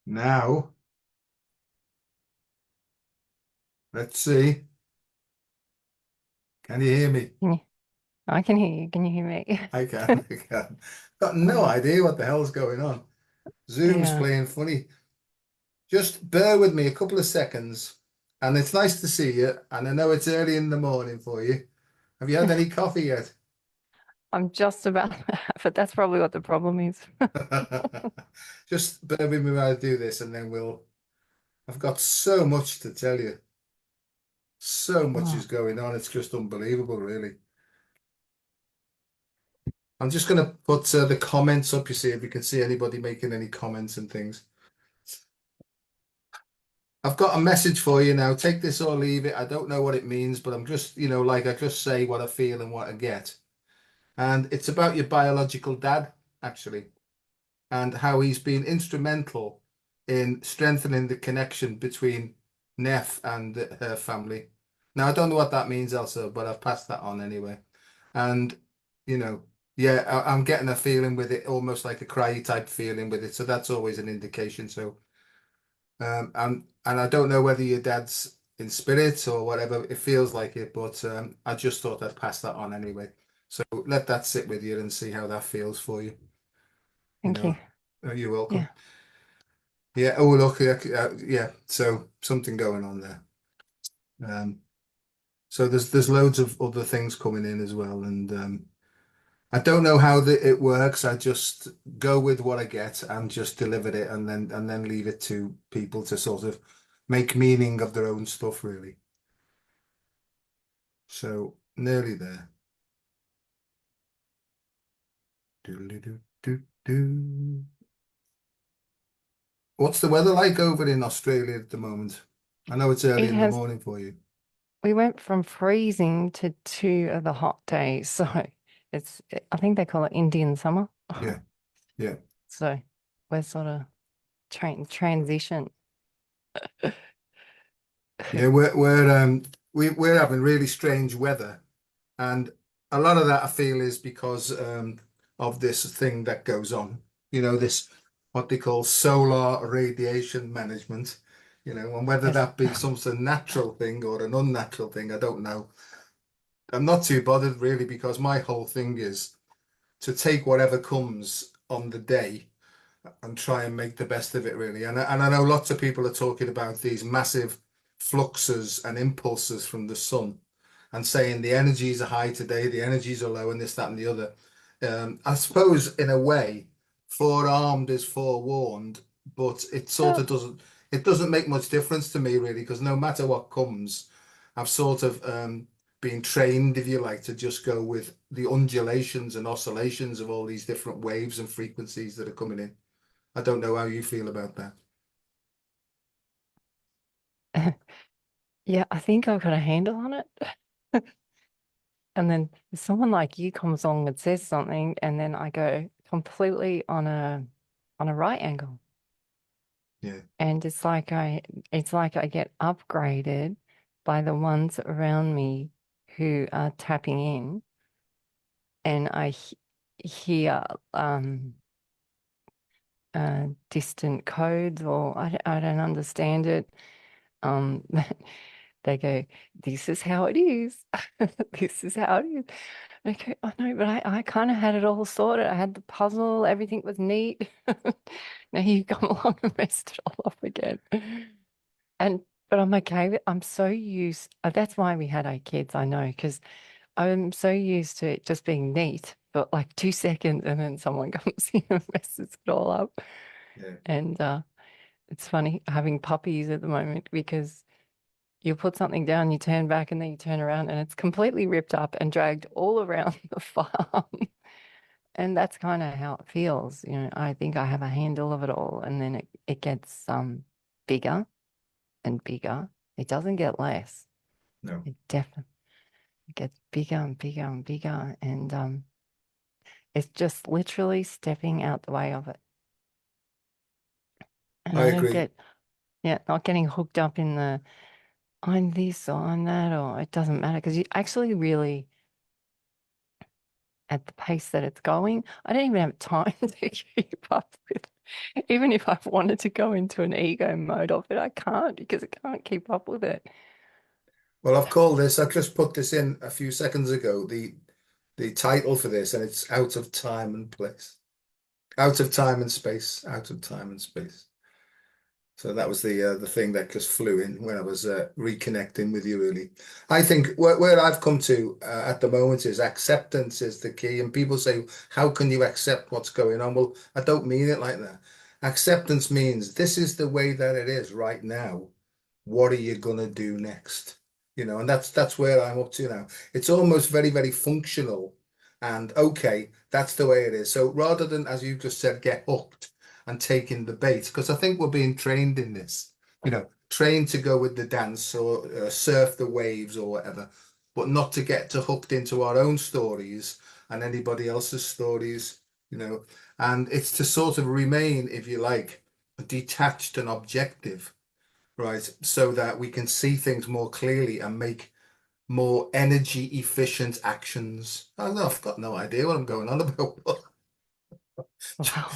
Now, let's see. Can you hear me? Can you, I can hear you. Can you hear me? I can. I can. Got no Oh, idea what the hell's going on. Zoom's yeah. playing funny. Just bear with me a couple of seconds. And it's nice to see you. And I know it's early in the morning for you. Have you had any coffee yet? I'm just about but that's probably what the problem is. Just bear with me while I do this, and then I've got so much to tell you. So much Oh, is going on. It's just unbelievable, really. I'm just going to put the comments up, you see, if you can see anybody making any comments and things. I've got a message for you now. Take this or leave it. I don't know what it means, but I'm just, like I just say what I feel and what I get. And it's about your biological dad, actually, and how he's been instrumental in strengthening the connection between Neff and her family. Now, I don't know what that means, Elsa, but I've passed that on anyway. And, you know, yeah, I'm getting a feeling with it, almost like a cry type feeling with it. So that's always an indication. So, and I don't know whether your dad's in spirit or whatever. It feels like it, but I just thought I'd pass that on anyway. So let that sit with you and see how that feels for you. You thank you. know, you're Yeah. welcome. Yeah. Oh, look. Yeah. Yeah. So something going on there. Um, so there's loads of other things coming in as well, and I don't know how it works. I just go with what I get and just deliver it, and then leave it to people to sort of make meaning of their own stuff, really. So nearly there. Doodly-doo-doo-doo. What's the weather like over in Australia at the moment? I know it's early It in the has morning for you. we went from freezing to 2 of the hot days. So I think they call it Indian summer. Yeah, yeah, So we're sort of transition. yeah. We're having really strange weather, and a lot of that I feel is because of this thing that goes on. This what they call solar radiation management. And whether Yes. that be something natural thing or an unnatural thing, I don't know. I'm not too bothered really because my whole thing is to take whatever comes on the day and try and make the best of it really. And I know lots of people are talking about these massive fluxes and impulses from the sun and saying the energies are high today, the energies are low, and this, that, and the other. I suppose in a way, forearmed is forewarned, but it sort Well, of doesn't make much difference to me really, because no matter what comes, I've sort of been trained, if you like, to just go with the undulations and oscillations of all these different waves and frequencies that are coming in. I don't know how you feel about that. yeah, I think I've got a handle on it. And then someone like you comes along and says something, and then I go completely on a right angle. Yeah. And it's like I get upgraded by the ones around me who are tapping in, and hear distant codes, or I don't understand it. Um, they go, "This is how it is. This is how it is." Okay, I know, but I kind of had it all sorted. I had the puzzle, everything was neat. Now you come along and messed it all up again. And but I'm okay with I'm so used that's why we had 8 kids, I know, because I'm so used to it just being neat for like 2 seconds and then someone comes in and messes it all up. Yeah. And it's funny having puppies at the moment because you put something down, you turn back, and then you turn around and it's completely ripped up and dragged all around the farm. And that's kind of how it feels. I think I have a handle of it all, and then it gets bigger and bigger. It doesn't get less. No. It definitely gets bigger and bigger and bigger, and it's just literally stepping out the way of it. And I I don't agree. get, yeah, not getting hooked up in the I'm this or I'm that, or it doesn't matter because you actually really at the pace that it's going, I don't even have time to keep up with. Even if I've wanted to go into an ego mode of it, I can't because I can't keep up with it. Well, I've called this, I just put this in a few seconds ago, the title for this, and it's Out of Time and Place. Out of time and space, out of time and space. So that was the thing that just flew in when I was reconnecting with you, really. I think where I've come to at the moment is acceptance is the key. And people say, how can you accept what's going on? Well, I don't mean it like that. Acceptance means this is the way that it is right now. What are you gonna do next? And that's where I'm up to now. It's almost very, very functional. And okay, that's the way it is. So rather than, as you just said, get hooked and taking the bait, because I think we're being trained in this, trained to go with the dance or surf the waves or whatever, but not to get too hooked into our own stories and anybody else's stories, you know, and it's to sort of remain, if you like, detached and objective, right? So that we can see things more clearly and make more energy efficient actions. I don't know, I've got no idea what I'm going on about. Wow.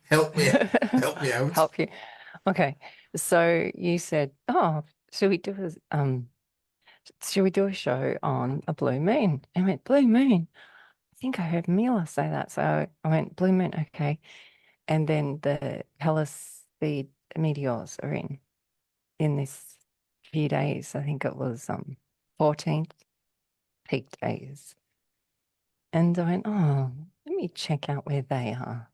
Help me, help me out. Help you. Okay. So you said, oh, should we do should we do a show on a blue moon? I went, blue moon. I think I heard Mila say that. So I went, blue moon, okay. And then the Hellas, the meteors are in this few days. I think it was 14th peak days. And I went, oh, let me check out where they are.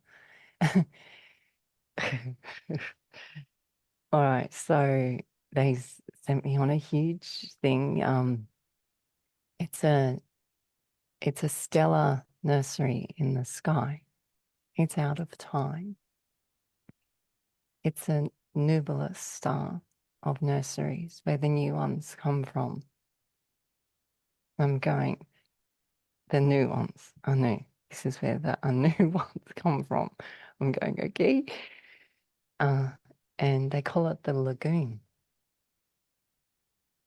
All right, so they sent me on a huge thing. It's a it's a stellar nursery in the sky. It's out of time. It's a nebulous star of nurseries where the new ones come from. I'm going, the new ones are new. This is where the new ones come from. I'm going, okay. Uh, and they call it the Lagoon.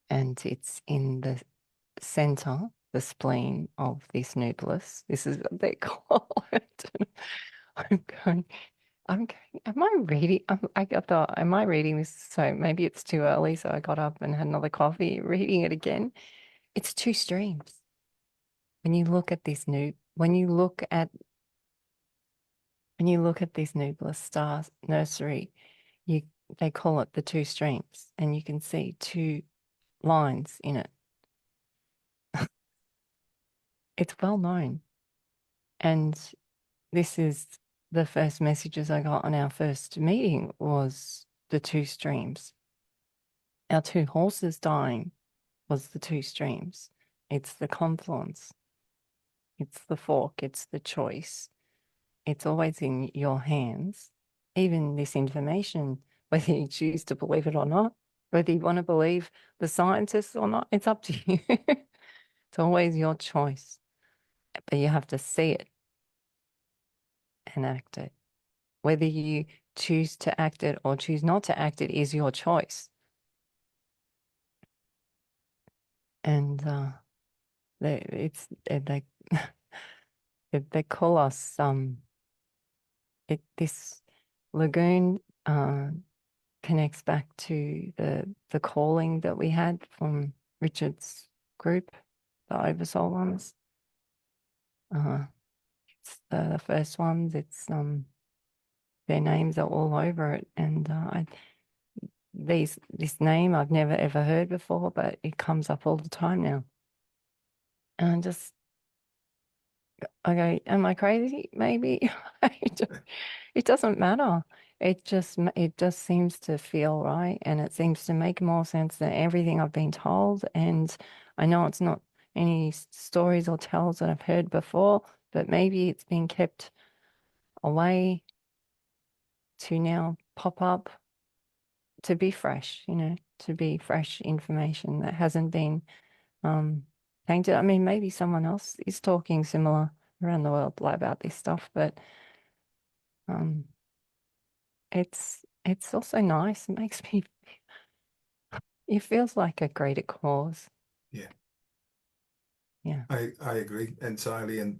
And it's in the center, the spleen of this nucleus. This is what they call it. I'm going, am I reading? Thought, am I reading this? So maybe it's too early. So I got up and had another coffee, reading it again. It's two streams. When you look at this nucleus star nursery, you they call it the two streams, and you can see two lines in it. It's well known. And this is the first messages I got on our first meeting was the two streams. Our two horses dying was the two streams. It's the confluence. It's the fork. It's the choice. It's always in your hands. Even this information, whether you choose to believe it or not, whether you want to believe the scientists or not, it's up to you. It's always your choice. But you have to see it and act it. Whether you choose to act it or choose not to act it is your choice. And they they call us this lagoon connects back to the calling that we had from Richard's group, the Oversoul ones. It's the first ones. It's their names are all over it, and this name I've never ever heard before, but it comes up all the time now. And I go, am I crazy? Maybe. It doesn't matter. It just seems to feel right, and it seems to make more sense than everything I've been told. And I know it's not any stories or tales that I've heard before, but maybe it's been kept away to now pop up to be fresh, to be fresh information that hasn't been tainted. I mean, maybe someone else is talking similar around the world about this stuff, but um, it's also nice. It makes me, it feels like a greater cause. Yeah, Yeah. I agree entirely. And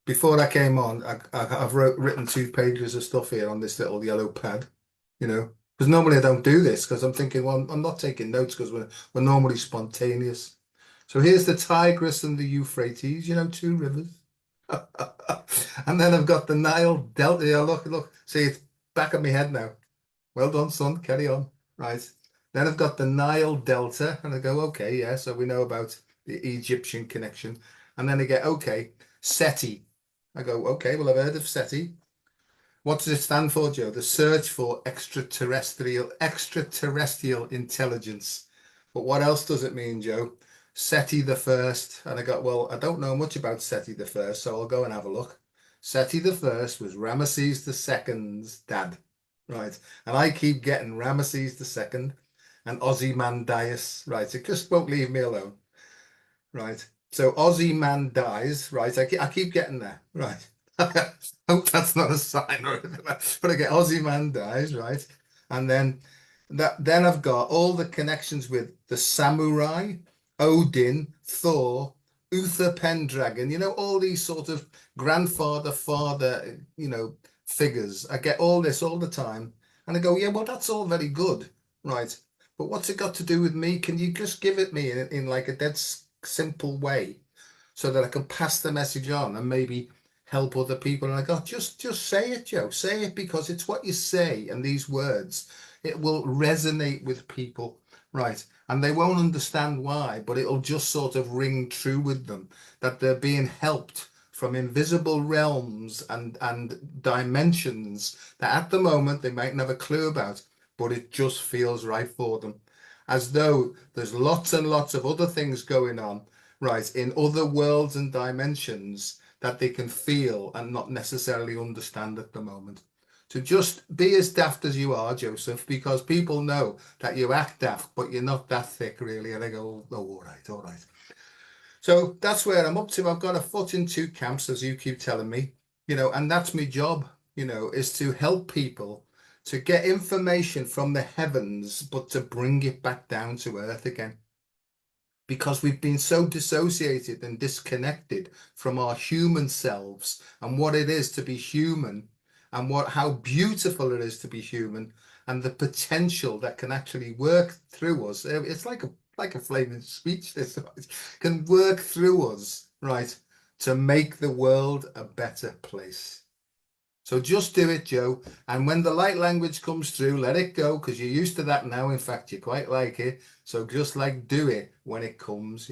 before I came on, I've written 2 pages of stuff here on this little yellow pad, you know, because normally I don't do this because I'm thinking, well, I'm not taking notes because we're normally spontaneous. So here's the Tigris and the Euphrates, you know, 2 rivers. And then I've got the Nile Delta. Yeah, look, see, it's back of my head now. Well done, son. Carry on. Right. Then I've got the Nile Delta, and I go, okay, yeah, so we know about the Egyptian connection. And then I get, okay, SETI. I go, okay, well, I've heard of SETI. What does it stand for, Joe? The search for extraterrestrial intelligence. But what else does it mean, Joe? Seti the first. And I got, well, I don't know much about Seti the first, so I'll go and have a look. Seti the first was Ramesses the second's dad. Right. And I keep getting Ramesses the second and Ozymandias. Right. It just won't leave me alone. Right. So Aussie man dies. Right. I keep getting there. Right. Hope that's not a sign or anything. But I get Aussie man dies. Right. And then I've got all the connections with the samurai, Odin, Thor, Uther Pendragon. You know, all these sort of grandfather, father, figures. I get all this all the time. And I go, yeah, well, that's all very good. Right. But what's it got to do with me? Can you just give it me in like a dead simple way so that I can pass the message on and maybe help other people? And I go, just say it, Joe. Say it because it's what you say and these words. It will resonate with people, right? And they won't understand why, but it'll just sort of ring true with them that they're being helped from invisible realms and dimensions that at the moment they might not have a clue about, but it just feels right for them. As though there's lots and lots of other things going on, right, in other worlds and dimensions that they can feel and not necessarily understand at the moment. So just be as daft as you are, Joseph, because people know that you act daft, but you're not that thick, really. And they go, oh, all right, all right. So that's where I'm up to. I've got a foot in 2 camps, as you keep telling me, and that's my job, is to help people to get information from the heavens, but to bring it back down to earth again. Because we've been so dissociated and disconnected from our human selves and what it is to be human and how beautiful it is to be human and the potential that can actually work through us. It's like a flaming speech, this can work through us, right, to make the world a better place. So just do it, Joe. And when the light language comes through, let it go because you're used to that now. In fact, you quite like it. So just like do it when it comes.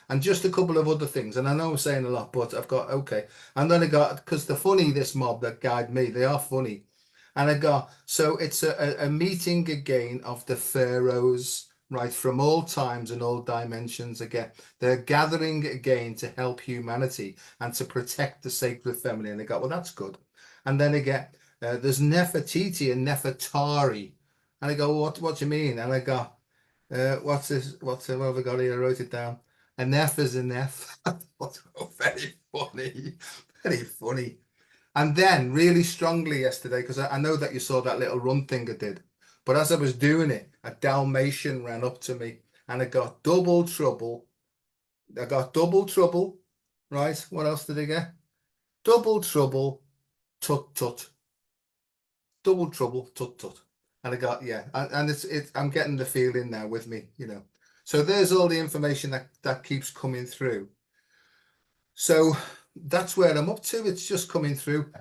And just a couple of other things. And I know I'm saying a lot, but I've got, okay. And then I got, because they're funny, this mob that guide me, they are funny. And I got, so it's a meeting again of the pharaohs, right, from all times and all dimensions again. They're gathering again to help humanity and to protect the sacred feminine. And they got, well, that's good. And then I get, there's Nefertiti and Nefertari. And I go, what do you mean? And I go, what's this? What have I got here? I wrote it down. A Nef is a Nef. Oh, very funny. Very funny. And then really strongly yesterday, because I know that you saw that little run thing I did. But as I was doing it, a Dalmatian ran up to me and I got double trouble. I got double trouble. Right. What else did I get? Double trouble. Tut tut. Double trouble. Tut tut. And I got, yeah. And I'm getting the feeling now with me. So there's all the information that keeps coming through. So that's where I'm up to. It's just coming through.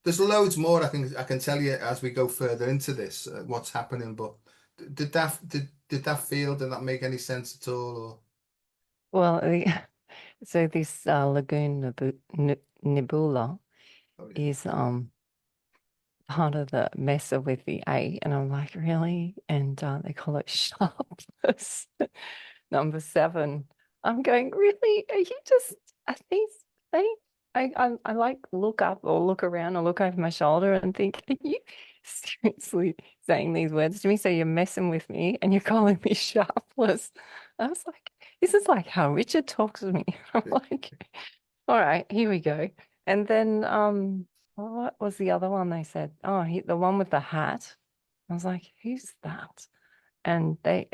There's loads more I can tell you as we go further into this, what's happening. But did that make any sense at all? Well, so this Lagoon nebula Or yeah, is part of the Mesa with the A, and I'm like, really? And they call it sharpless number 7. I'm going, really? Are you just are these things? I like look up or look around or look over my shoulder and think, are you seriously saying these words to me? So you're messing with me and you're calling me sharpless. I was like, this is like how Richard talks to me. I'm like, all right, here we go. And then what was the other one they said? Oh, the one with the hat. I was like, who's that? And the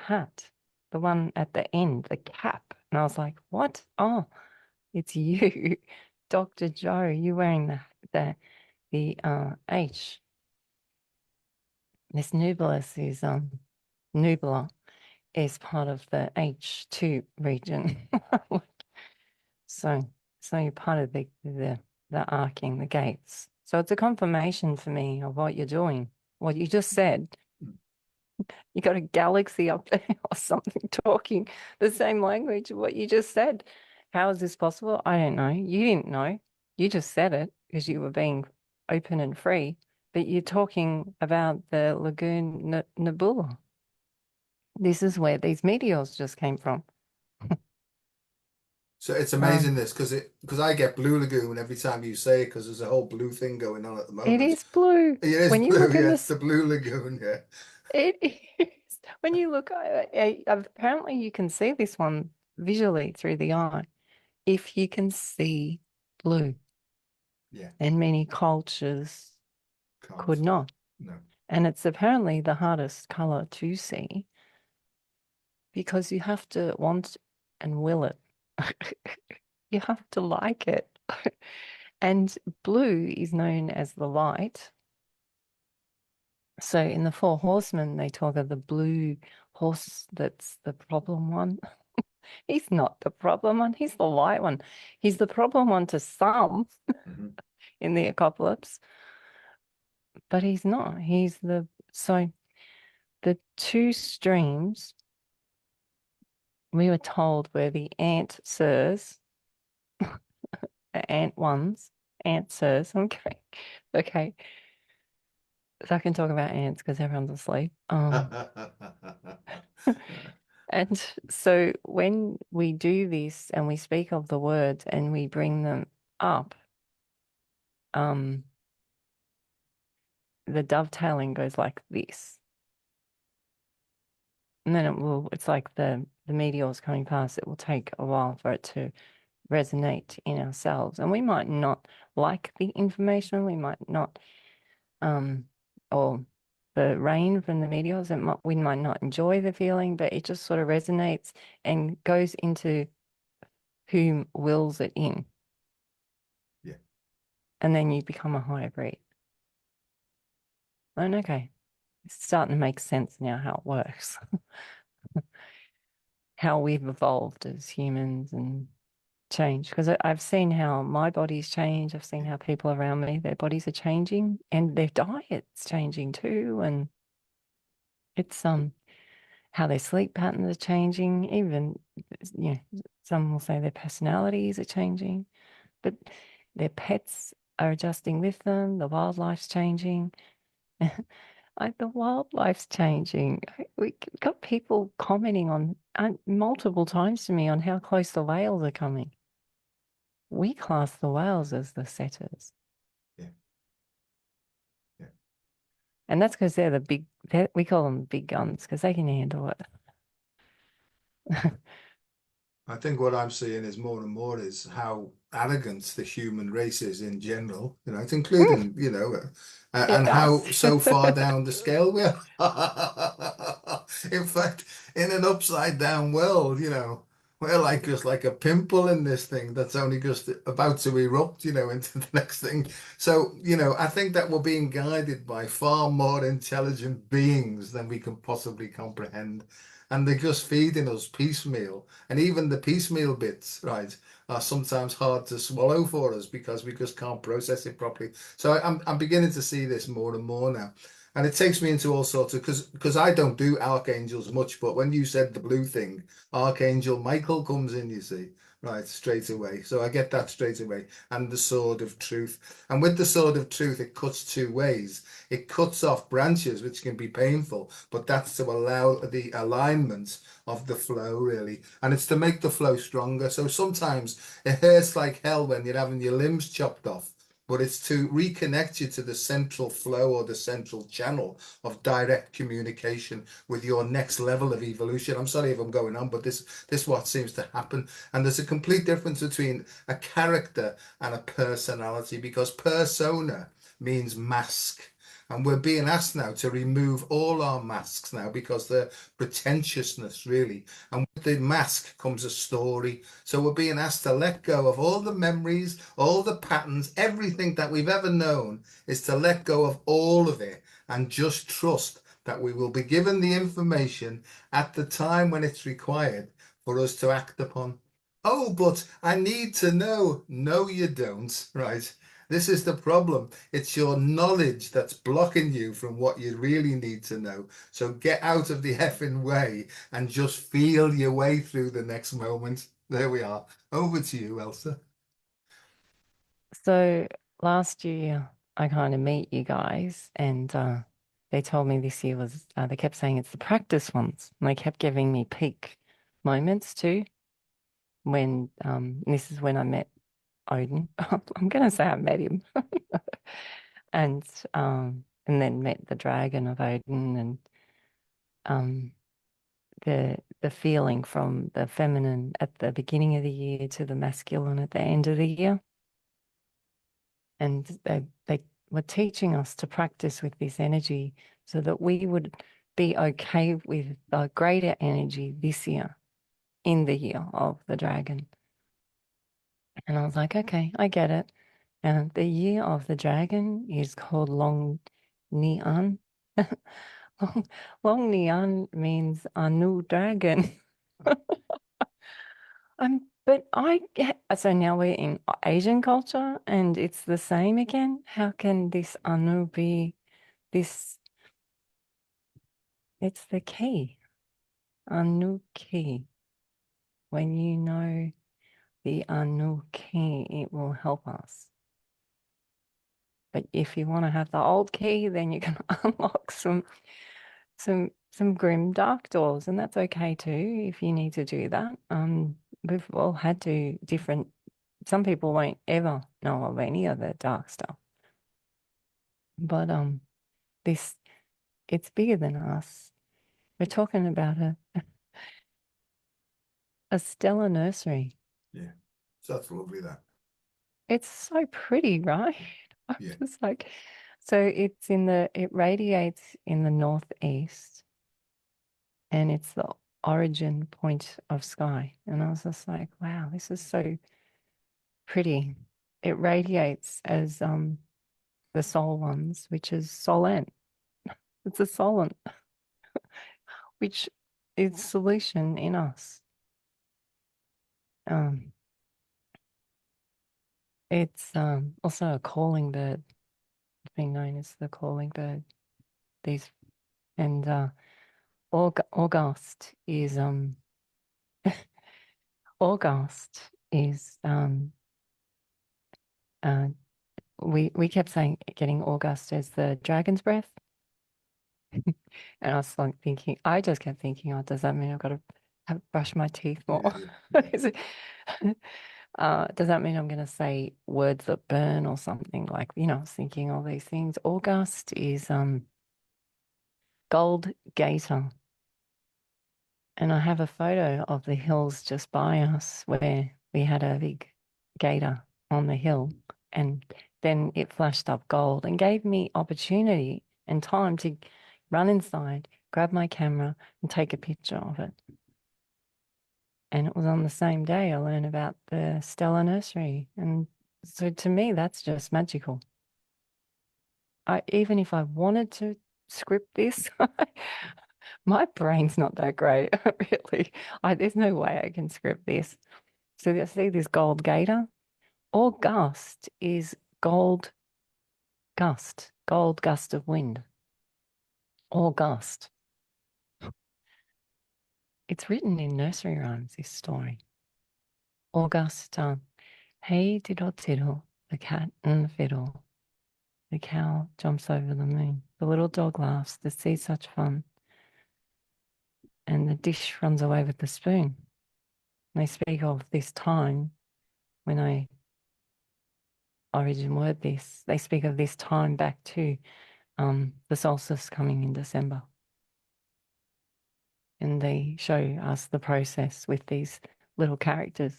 hat, the one at the end, the cap. And I was like, what? Oh, it's you. Dr. Joe, you're wearing the H. This nebula is part of the H2 region. So you're part of the arcing, the gates. So it's a confirmation for me of what you're doing, what you just said. You got a galaxy up there or something talking the same language of what you just said. How is this possible? I don't know. You didn't know. You just said it because you were being open and free. But you're talking about the Lagoon nebula. This is where these meteors just came from. So it's amazing this because I get Blue Lagoon every time you say it because there's a whole blue thing going on at the It moment. is blue. It is When you blue, look in yeah, it's this, the Blue Lagoon, yeah. it is. When you look, apparently you can see this one visually through the eye. If you can see blue, Yeah, and many cultures can't. could not. No. And it's apparently the hardest color to see because you have to want and will it. You have to like it. And blue is known as the light. So in the Four Horsemen, they talk of the blue horse that's the problem one. He's not the problem one, he's the light one. He's the problem one to some Mhm. in the apocalypse, but he's not. So the two streams we were told were the answers, the ant ones, answers. Okay. Okay. So I can talk about ants because everyone's asleep. And so when we do this and we speak of the words and we bring them up, the dovetailing goes like this. And then it's like the meteors coming past, it will take a while for it to resonate in ourselves. And we might not like the information, we might not, or the rain from the meteors, we might not enjoy the feeling, but it just sort of resonates and goes into whom wills it in. Yeah. And then you become a hybrid. And okay, it's starting to make sense now how it works, how we've evolved as humans and changed. Because I've seen how my body's changed. I've seen how people around me, their bodies are changing and their diet's changing too. And it's how their sleep patterns are changing. Even, some will say their personalities are changing, but their pets are adjusting with them. The wildlife's changing. The wildlife's changing. We got people commenting on multiple times to me on how close the whales are coming. We class the whales as the setters. Yeah. Yeah. And that's because we call them big guns because they can handle it. I think what I'm seeing is more and more is how arrogant the human race is in general, it's including, and how Us. so far down the scale we are. In fact, in an upside down world, we're like just like a pimple in this thing that's only just about to erupt, into the next thing. So, I think that we're being guided by far more intelligent beings than we can possibly comprehend. And they're just feeding us piecemeal. And even the piecemeal bits, right, are sometimes hard to swallow for us because we just can't process it properly. So I'm beginning to see this more and more now. And it takes me into all sorts of because I don't do archangels much, but when you said the blue thing, Archangel Michael comes in, you see, right, straight away. So I get that straight away. And the sword of truth. And with the sword of truth, it cuts two ways. It cuts off branches, which can be painful, but that's to allow the alignment of the flow, really. And it's to make the flow stronger. So sometimes it hurts like hell when you're having your limbs chopped off, but it's to reconnect you to the central flow or the central channel of direct communication with your next level of evolution. I'm sorry if I'm going on, but this what seems to happen. And there's a complete difference between a character and a personality because persona means mask. And we're being asked now to remove all our masks now because they're pretentiousness, really. And with the mask comes a story. So we're being asked to let go of all the memories, all the patterns, everything that we've ever known is to let go of all of it and just trust that we will be given the information at the time when it's required for us to act upon. Oh, but I need to know. No, you don't. Right. This is the problem. It's your knowledge that's blocking you from what you really need to know. So get out of the effing way and just feel your way through the next moment. There we are. Over to you, Elsa. So last year, I kind of meet you guys, and they told me this year was, they kept saying it's the practice ones. And they kept giving me peak moments too. When this is when I met Odin. I'm going to say I met him. And then met the dragon of Odin, and um, the feeling from the feminine at the beginning of the year to the masculine at the end of the year. And they were teaching us to practice with this energy so that we would be okay with the greater energy this year, in the year of the dragon. And I was like, okay, I get it. And the year of the dragon is called Long Nian. Long Nian means a new dragon. But so now we're in Asian culture and it's the same again. How can this Anu be this? It's the key, Anu key. When you know the Anu key, it will help us. But if you want to have the old key, then you can unlock some grim dark doors, and that's okay too if you need to do that. We've all had to different. Some people won't ever know of any of the dark stuff, but this it's bigger than us. We're talking about a stellar nursery. Yeah. So that's lovely, that. It's so pretty, right? I'm Yeah. just like, so it radiates in the northeast, and it's the origin point of sky. And I was just like, wow, this is so pretty. It radiates as the soul ones, which is Solan. It's a Solan, which is solution in us. Um, it's also a calling bird, being known as the calling bird. These and August is August is uh we kept saying getting August as the dragon's breath. And I was like thinking, I just kept thinking, oh, does that mean I've got to brush my teeth more? Is it, does that mean I'm going to say words that burn or something like, I was thinking all these things. August is gold gator. And I have a photo of the hills just by us where we had a big gator on the hill. And then it flashed up gold and gave me opportunity and time to run inside, grab my camera, and take a picture of it. And it was on the same day I learned about the Stellar Nursery. And so to me, that's just magical. Even if I wanted to script this, my brain's not that great, really. There's no way I can script this. So you see this gold gator? August is gold gust of wind. August. It's written in nursery rhymes, this story. August, hey diddle diddle, the cat and the fiddle. The cow jumps over the moon. The little dog laughs to see such fun. And the dish runs away with the spoon. They speak of this time when I origin word this. They speak of this time back to the solstice coming in December. And they show us the process with these little characters.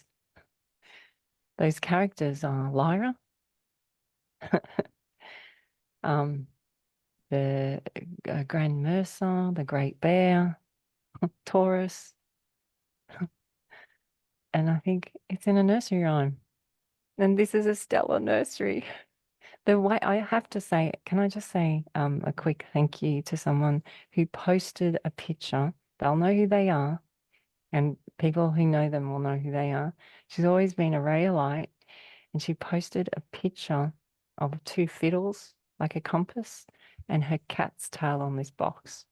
Those characters are Lyra, um, the Grand Mercer, the Great Bear, Taurus, and I think it's in a nursery rhyme. And this is a stellar nursery. The way I have to say, can I just say a quick thank you to someone who posted a picture? They'll know who they are, and people who know them will know who they are. She's always been a Rayolite, and she posted a picture of two fiddles, like a compass, and her cat's tail on this box.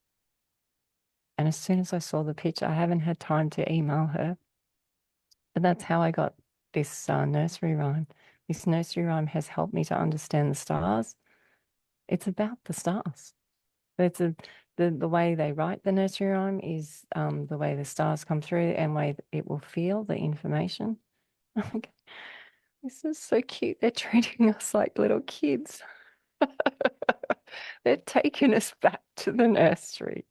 And as soon as I saw the picture, I haven't had time to email her, but that's how I got this nursery rhyme. This nursery rhyme has helped me to understand the stars. It's about the stars. It's the way they write the nursery rhyme is the way the stars come through and way it will feel the information. Okay. This is so cute. They're treating us like little kids. They're taking us back to the nursery.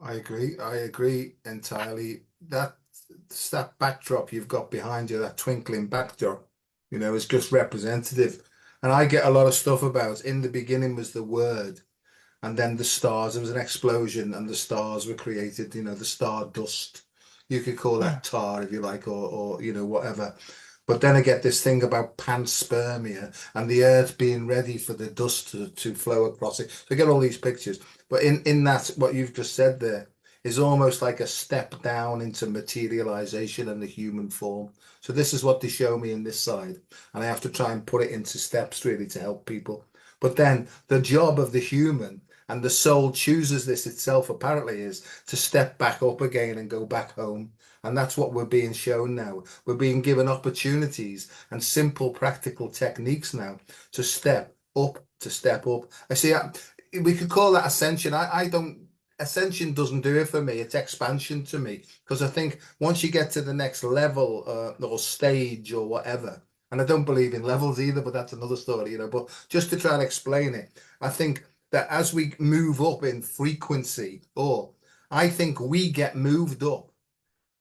I agree. I agree entirely. That backdrop you've got behind you, that twinkling backdrop, is just representative. And I get a lot of stuff about in the beginning was the word, and then the stars. There was an explosion, and the stars were created. The star dust. You could call Yeah. that tar if you like, or whatever. But then I get this thing about panspermia and the earth being ready for the dust to flow across it. So I get all these pictures. But in that, what you've just said there is almost like a step down into materialization and the human form. So this is what they show me in this side. And I have to try and put it into steps really to help people. But then the job of the human and the soul chooses this itself apparently is to step back up again and go back home. And that's what we're being shown now. We're being given opportunities and simple practical techniques now to step up, to step up. I see, we could call that ascension. I don't, ascension doesn't do it for me. It's expansion to me. Because I think once you get to the next level or stage or whatever, and I don't believe in levels either, but that's another story. But just to try and explain it, I think that as we move up in frequency, or I think we get moved up.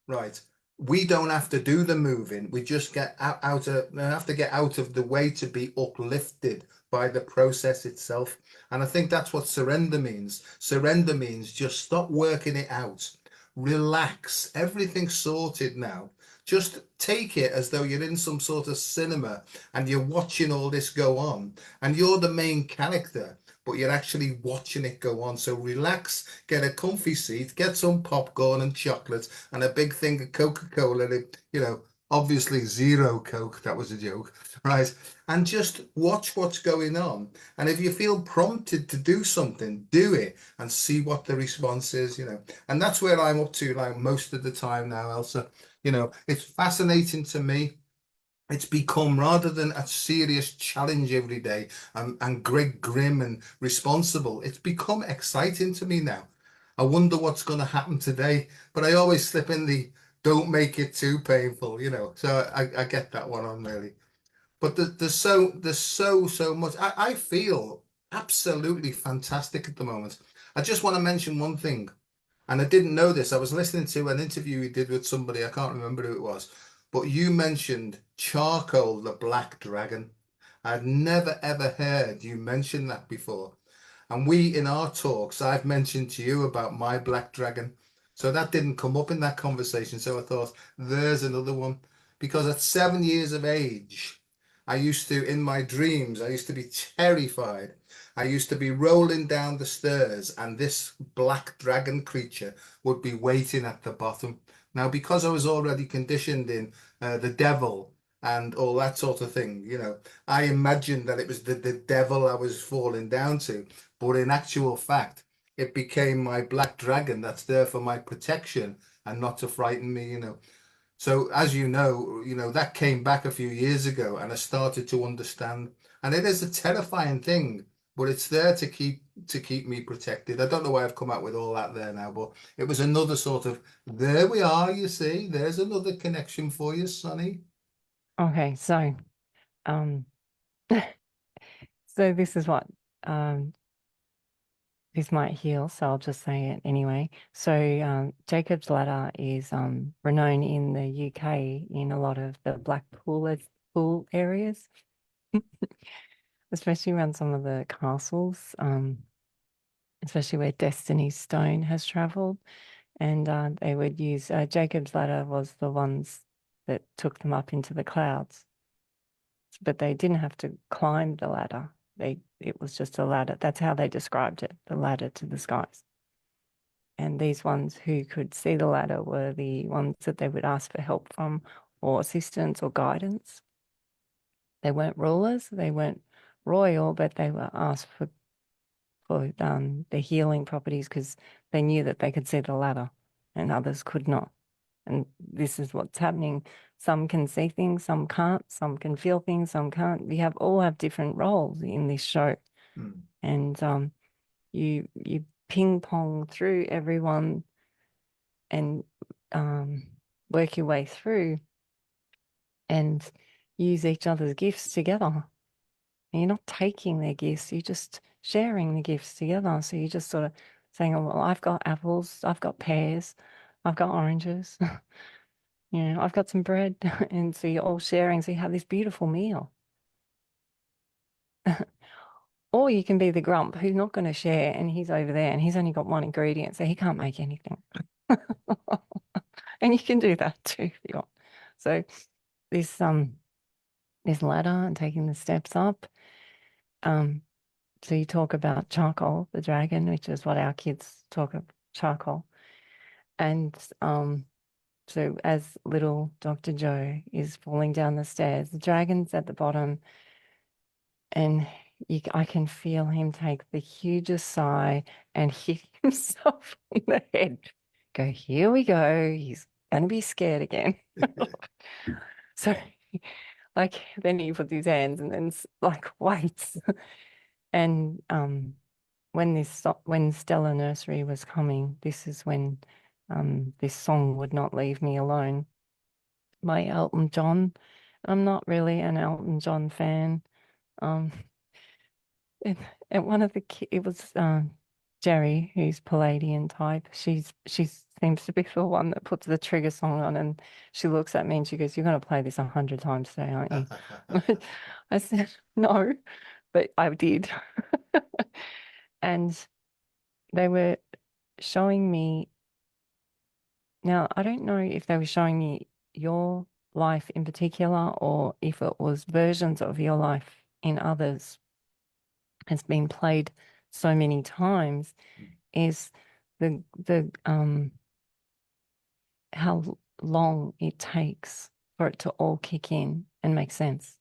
Right. We don't have to do the moving. We just get out of have to get out of the way to be uplifted by the process itself. And I think that's what surrender means. Surrender means just stop working it out. Relax. Everything's sorted now. Just take it as though you're in some sort of cinema and you're watching all this go on and you're the main character, but you're actually watching it go on. So relax, get a comfy seat, get some popcorn and chocolate and a big thing of Coca-Cola. Obviously zero Coke. That was a joke, right? And just watch what's going on. And if you feel prompted to do something, do it and see what the response is. And that's where I'm up to like most of the time now, Elsa. It's fascinating to me. It's become rather than a serious challenge every day and great grim and responsible, it's become exciting to me now. I wonder what's going to happen today, but I always slip in the don't make it too painful. So I get that one on really. But there's so much. I feel absolutely fantastic at the moment. I just want to mention one thing. And I didn't know this. I was listening to an interview you did with somebody. I can't remember who it was, but you mentioned charcoal, the black dragon. I'd never ever heard you mention that before. And we, in our talks, I've mentioned to you about my black dragon. So that didn't come up in that conversation. So I thought, there's another one. Because at 7 years of age, I used to, in my dreams, I used to be terrified. I used to be rolling down the stairs, and this black dragon creature would be waiting at the bottom. Now, because I was already conditioned in the devil and all that sort of thing, I imagined that it was the devil I was falling down to. But in actual fact, it became my black dragon that's there for my protection and not to frighten me. So as that came back a few years ago and I started to understand. And it is a terrifying thing, but it's there to keep me protected. I don't know why I've come out with all that there now, but it was another sort of there we are, you see, there's another connection for you, Sonny. Okay, so um so this is what um this might heal, so I'll just say it anyway. So Jacob's Ladder is renowned in the UK in a lot of the pool areas. especially around some of the castles, especially where Destiny's Stone has traveled. And they would use Jacob's ladder was the ones that took them up into the clouds, but they didn't have to climb the ladder. It was just a ladder. That's how they described it, the ladder to the skies. And these ones who could see the ladder were the ones that they would ask for help from, or assistance or guidance. They weren't rulers, they weren't royal, but they were asked for the healing properties because they knew that they could see the ladder and others could not. And this is what's happening. Some can see things, some can't, some can feel things, some can't. We all have different roles in this show. Mm. And you ping pong through everyone and work your way through and use each other's gifts together. And you're not taking their gifts, you're just sharing the gifts together. So you're just sort of saying, oh, well, I've got apples, I've got pears, I've got oranges, I've got some bread. And so you're all sharing. So you have this beautiful meal. Or you can be the grump who's not going to share and he's over there and he's only got one ingredient, so he can't make anything. And you can do that too if you want. So this ladder and taking the steps up. So you talk about charcoal, the dragon, which is what our kids talk of, charcoal. And so as little Dr. Joe is falling down the stairs, the dragon's at the bottom, and I can feel him take the hugest sigh and hit himself on the head. Go, here we go. He's gonna be scared again. So like then he puts his hands and then like waits. And when Stella Nursery was coming, this is when this song Would Not Leave Me Alone by Elton John. I'm not really an Elton John fan. Um, and, and one of the it was Jerry, who's Palladian type. She seems to be the one that puts the trigger song on, and she looks at me and she goes, "You're going to play this 100 times today, aren't you?" I said, "No," but I did. And they were showing me. Now, I don't know if they were showing me your life in particular or if it was versions of your life in others. Has been played so many times is the how long it takes for it to all kick in and make sense.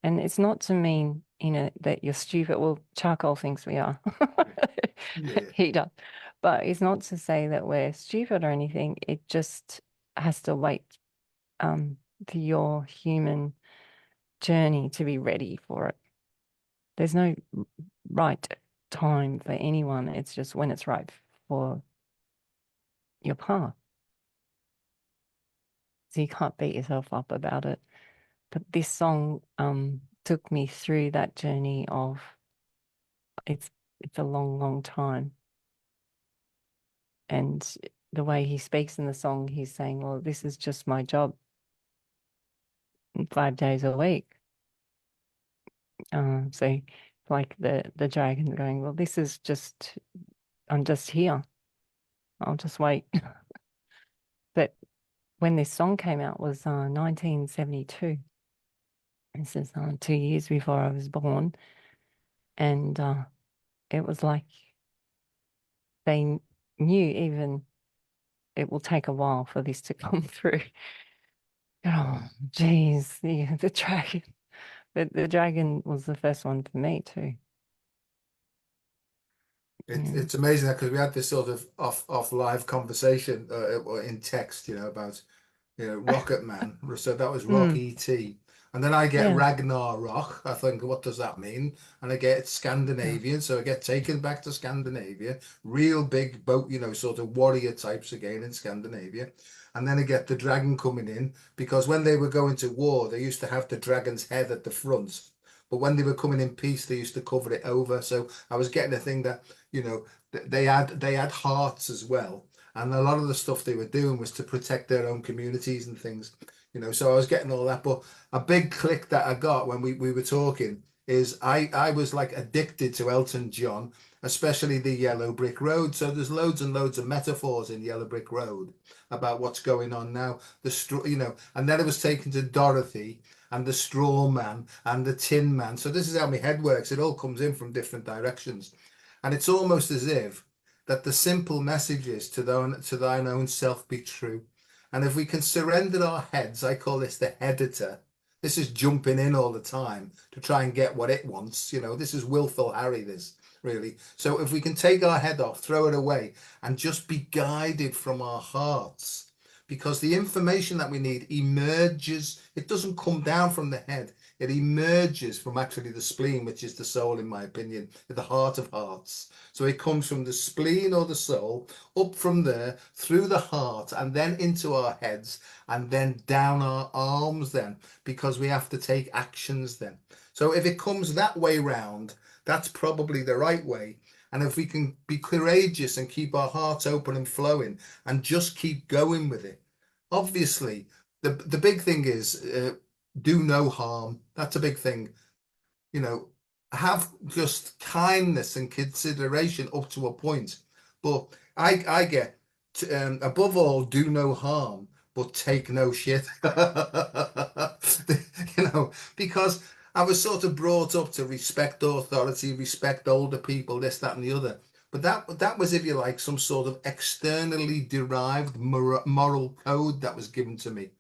And it's not to mean, that you're stupid. Well, charcoal thinks we are. Yeah. Heat up. But it's not to say that we're stupid or anything. It just has to wait for your human journey to be ready for it. There's no right time for anyone. It's just when it's right for your path. So you can't beat yourself up about it. But this song took me through that journey of it's a long, long time. And the way he speaks in the song, he's saying, well, this is just my job 5 days a week. So like the dragon going, well, this is just, I'm just here. I'll just wait. But when this song came out was 1972. This is 2 years before I was born. And it was like they knew even it will take a while for this to come through. Oh, geez, the dragon. But the dragon was the first one for me too. It's amazing because we had this sort of off live conversation in text, about Rocket Man. So that was Rock Mm, E.T. And then I get yeah. Ragnarok. I think, what does that mean? And I get Yeah. Scandinavian. So I get taken back to Scandinavia. Real big boat, sort of warrior types again in Scandinavia. And then I get the dragon coming in because when they were going to war, they used to have the dragon's head at the front. But when they were coming in peace, they used to cover it over. So I was getting a thing that, they had hearts as well, and a lot of the stuff they were doing was to protect their own communities and things. So I was getting all that. But a big click that I got when we were talking is I was like addicted to Elton John, especially the Yellow Brick Road. So there's loads and loads of metaphors in Yellow Brick Road about what's going on now. The straw, and then it was taken to Dorothy and the Straw Man and the Tin Man. So this is how my head works. It all comes in from different directions, and it's almost as if that the simple message is to thine own self be true. And if we can surrender our heads, I call this the editor. This is jumping in all the time to try and get what it wants. This is willful Harry, this really. So if we can take our head off, throw it away, and just be guided from our hearts, because the information that we need emerges, it doesn't come down from the head, it emerges from actually the spleen, which is the soul, in my opinion, the heart of hearts. So it comes from the spleen or the soul, up from there, through the heart, and then into our heads, and then down our arms then, because we have to take actions then. So if it comes that way round, that's probably the right way. And if we can be courageous and keep our hearts open and flowing and just keep going with it, obviously, the big thing is do no harm. That's a big thing. You know, have just kindness and consideration up to a point. But I get above all, do no harm, but take no shit. Because I was sort of brought up to respect authority, respect older people, this, that, and the other. But that was, if you like, some sort of externally derived moral code that was given to me.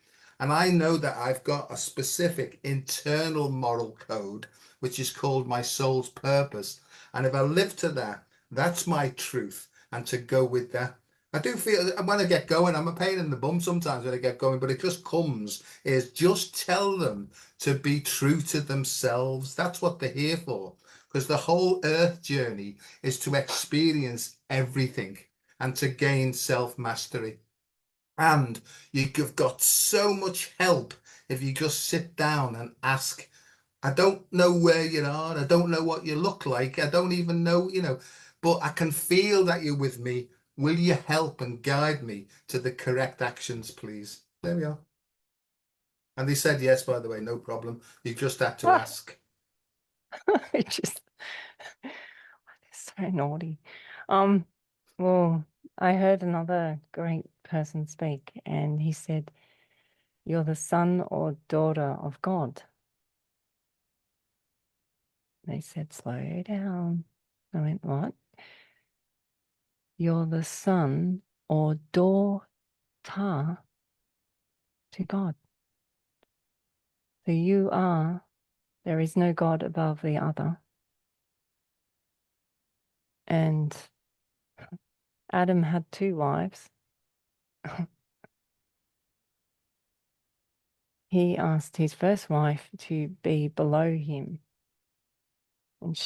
And I know that I've got a specific internal moral code, which is called my soul's purpose. And if I live to that, that's my truth. And to go with that, I do feel when I get going, I'm a pain in the bum sometimes when I get going, but it just comes, is just tell them to be true to themselves. That's what they're here for. Because the whole earth journey is to experience everything and to gain self-mastery. And you've got so much help if you just sit down and ask. I don't know where you are. I don't know what you look like. I don't even know, but I can feel that you're with me. Will you help and guide me to the correct actions, please? There we are. And they said yes, by the way, no problem. You just had to ask. I just, they're so naughty. Well, I heard another great person speak, and he said, "You're the son or daughter of God." They said, "Slow down." I went, "What?" "You're the son or daughter to God. So you are, there is no God above the other." And Adam had two wives. He asked his first wife to be below him. And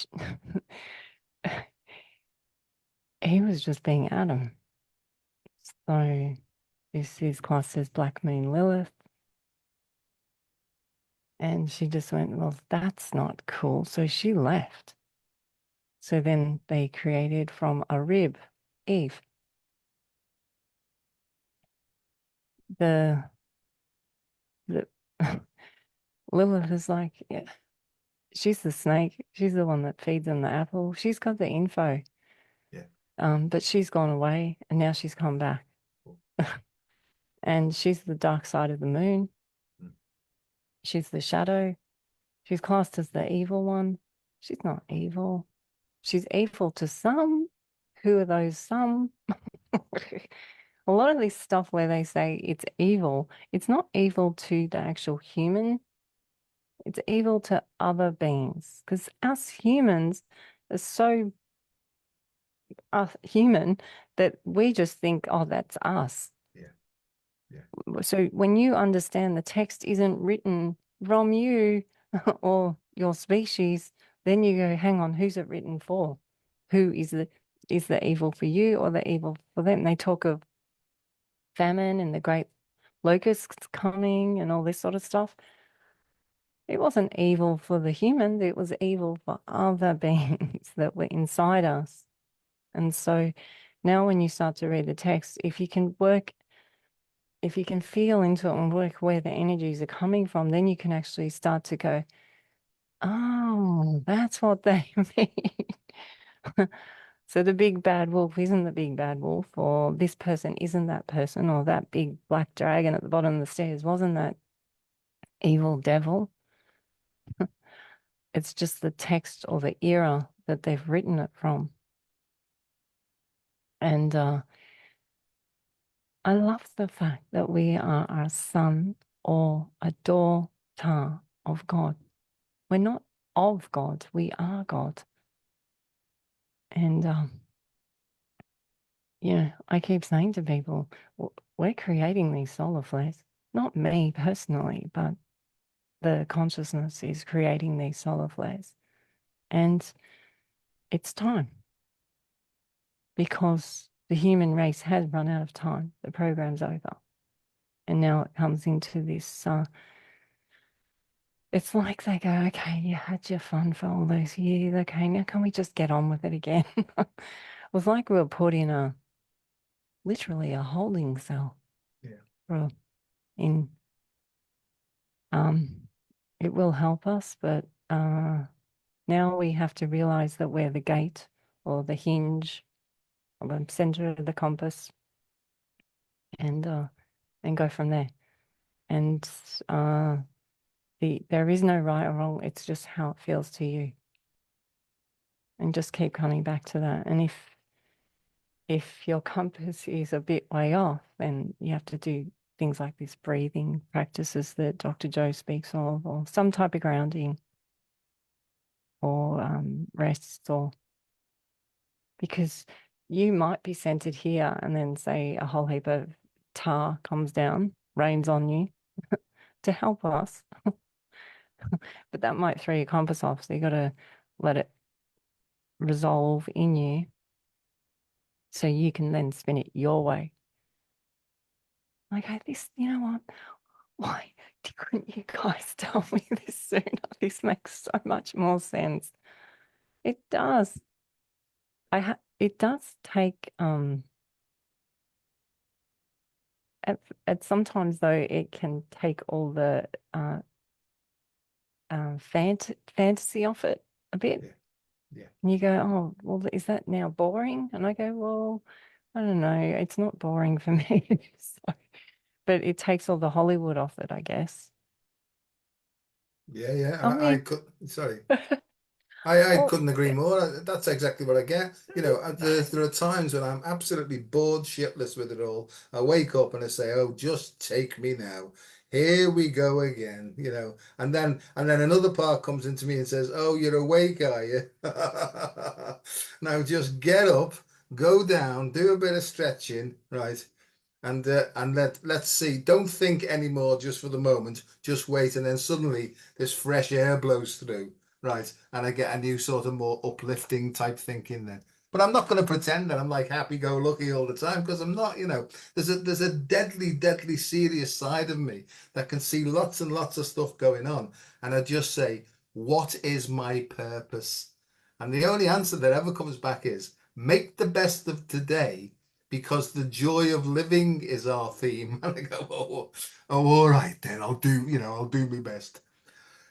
he was just being Adam. So this is classed as Black Moon Lilith. And she just went, "Well, that's not cool." So she left. So then they created from a rib Eve. The Lilith is like, yeah, she's the snake. She's the one that feeds on the apple. She's got the info. Yeah. But she's gone away and now she's come back. And she's the dark side of the moon. She's the shadow. She's classed as the evil one. She's not evil. She's evil to some. Who are those some? A lot of this stuff where they say it's evil, it's not evil to the actual human. It's evil to other beings, because us humans are so human that we just think, oh, that's us. Yeah. Yeah. So when you understand the text isn't written from you or your species, then you go, hang on, who's it written for? Who is the evil for you or the evil for them? They talk of famine and the great locusts coming and all this sort of stuff. It wasn't evil for the humans, it was evil for other beings that were inside us. And so now when you start to read the text, if you can feel into it and work where the energies are coming from, then you can actually start to go, Oh, that's what they mean. So the big bad wolf isn't the big bad wolf, or this person isn't that person, or that big black dragon at the bottom of the stairs wasn't that evil devil. It's just the text or the era that they've written it from. And I love the fact that we are a son or a daughter of God. We're not of God, we are God. And I keep saying to people, we're creating these solar flares. Not me personally, but the consciousness is creating these solar flares. And it's time, because the human race has run out of time. The program's over. And now it comes into this, it's like they go, okay, you had your fun for all those years. Okay, now can we just get on with it again? It was like we were put in literally a holding cell. Yeah. For, in, it will help us, but now we have to realize that we're the gate or the hinge or the center of the compass, and go from there. And there is no right or wrong. It's just how it feels to you. And just keep coming back to that. And if your compass is a bit way off, then you have to do things like this breathing practices that Dr. Joe speaks of, or some type of grounding, or rest, or because you might be centered here and then say a whole heap of tar comes down, rains on you to help us. But that might throw your compass off. So you got to let it resolve in you so you can then spin it your way. Like, you know what? Why couldn't you guys tell me this sooner? This makes so much more sense. It does. It does take at sometimes though it can take all the fantasy off it a bit. Yeah. Yeah. And you go, oh, well, is that now boring? And I go, well, I don't know. It's not boring for me. So, but it takes all the Hollywood off it, I guess. Yeah, yeah. I I mean, could, sorry. I oh, couldn't agree more. That's exactly what I get. There are times when I'm absolutely bored shitless with it all. I wake up and I say, "Oh, just take me now. Here we go again." And then another part comes into me and says, "Oh, you're awake, are you?" Now just get up, go down, do a bit of stretching, right? And let's see. Don't think anymore just for the moment. Just wait, and then suddenly this fresh air blows through, right? And I get a new sort of more uplifting type thinking then. But I'm not going to pretend that I'm like happy-go-lucky all the time, because I'm not. There's a deadly, deadly serious side of me that can see lots and lots of stuff going on, and I just say, what is my purpose? And the only answer that ever comes back is make the best of today, because the joy of living is our theme. And I go, oh, all right then, I'll do my best.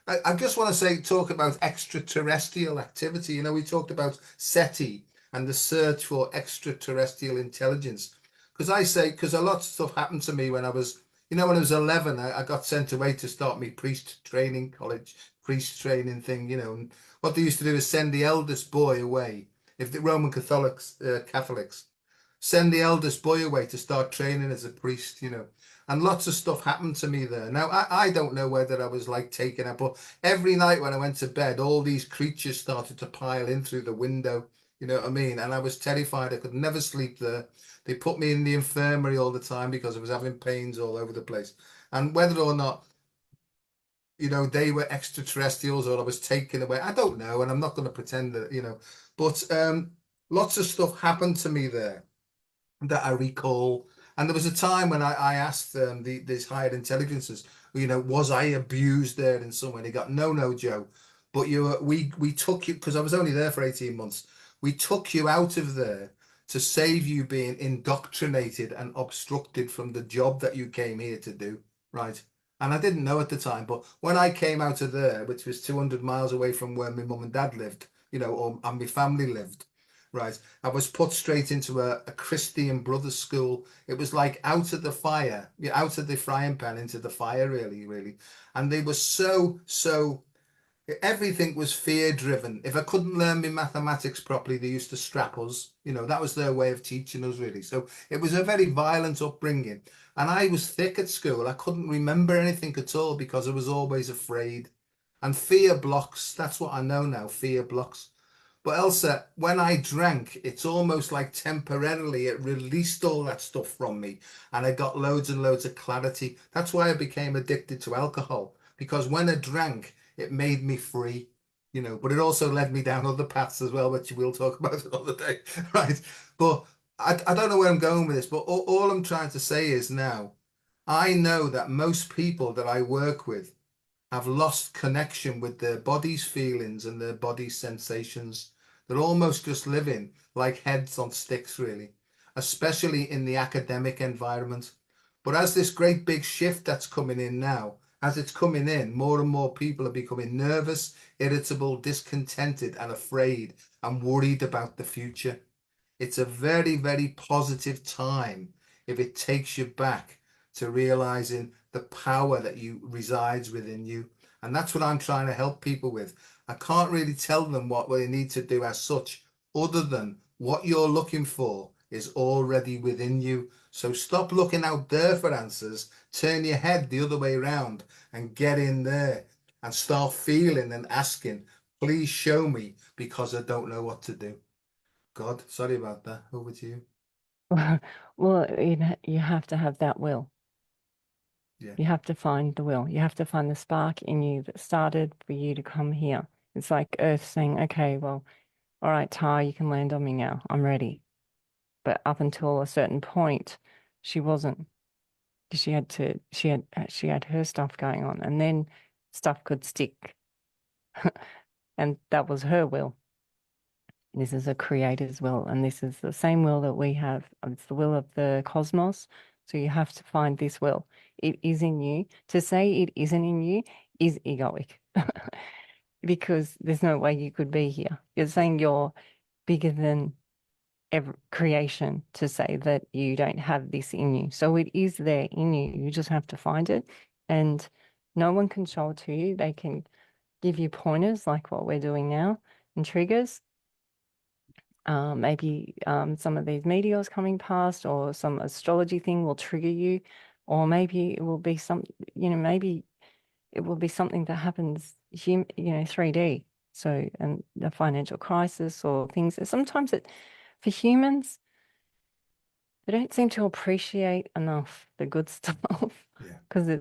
I just want to talk about extraterrestrial activity. We talked about SETI and the search for extraterrestrial intelligence. Because a lot of stuff happened to me when I was, when I was 11, I got sent away to start my priest training college, priest training thing, and what they used to do is send the eldest boy away. If the Roman Catholics send the eldest boy away to start training as a priest, and lots of stuff happened to me there. Now, I don't know whether I was like taken up, but every night when I went to bed, all these creatures started to pile in through the window. You know what I mean? And I was terrified. I could never sleep there. They put me in the infirmary all the time because I was having pains all over the place. And whether or not, they were extraterrestrials or I was taken away, I don't know. And I'm not going to pretend that, but lots of stuff happened to me there that I recall. And there was a time when I asked these higher intelligences, was I abused there in some way? They got, no, no, Joe, but we took you, because I was only there for 18 months. We took you out of there to save you being indoctrinated and obstructed from the job that you came here to do, right? And I didn't know at the time, but when I came out of there, which was 200 miles away from where my mum and dad lived, and my family lived, right, I was put straight into a Christian brothers school. It was like out of the fire, out of the frying pan into the fire, really, really. And they were so everything was fear driven. If I couldn't learn my mathematics properly, they used to strap us. That was their way of teaching us, really. So it was a very violent upbringing. And I was thick at school. I couldn't remember anything at all because I was always afraid. And fear blocks. That's what I know now. Fear blocks. But Elsa, when I drank, it's almost like temporarily it released all that stuff from me and I got loads and loads of clarity. That's why I became addicted to alcohol because when I drank, it made me free, but it also led me down other paths as well, which we'll talk about another day, right? But I don't know where I'm going with this, but all I'm trying to say is now I know that most people that I work with have lost connection with their body's feelings and their body's sensations. They're almost just living like heads on sticks, really, especially in the academic environment. But as this great big shift that's coming in now, as it's coming in, more and more people are becoming nervous, irritable, discontented, and afraid and worried about the future. It's a very, very positive time if it takes you back to realizing the power that you resides within you. And that's what I'm trying to help people with. I can't really tell them what they need to do as such, other than what you're looking for is already within you. So stop looking out there for answers, turn your head the other way around and get in there and start feeling and asking, please show me because I don't know what to do. God, sorry about that. Over to you. Well, you have to have that will. Yeah. You have to find the will. You have to find the spark in you that started for you to come here. It's like Earth saying, okay, well, all right, Tar, you can land on me now. I'm ready. But up until a certain point, she wasn't. She had her stuff going on, and then stuff could stick. And that was her will. This is a creator's will, and this is the same will that we have. It's the will of the cosmos. So you have to find this will. It is in you. To say it isn't in you is egoic because there's no way you could be here. You're saying you're bigger than ever creation to say that you don't have this in you. So it is there in you. You just have to find it. And no one can show it to you. They can give you pointers like what we're doing now and triggers. Maybe some of these meteors coming past or some astrology thing will trigger you, or maybe it will be maybe it will be something that happens, 3D. So, and a financial crisis or things. Sometimes for humans, they don't seem to appreciate enough the good stuff Yeah. because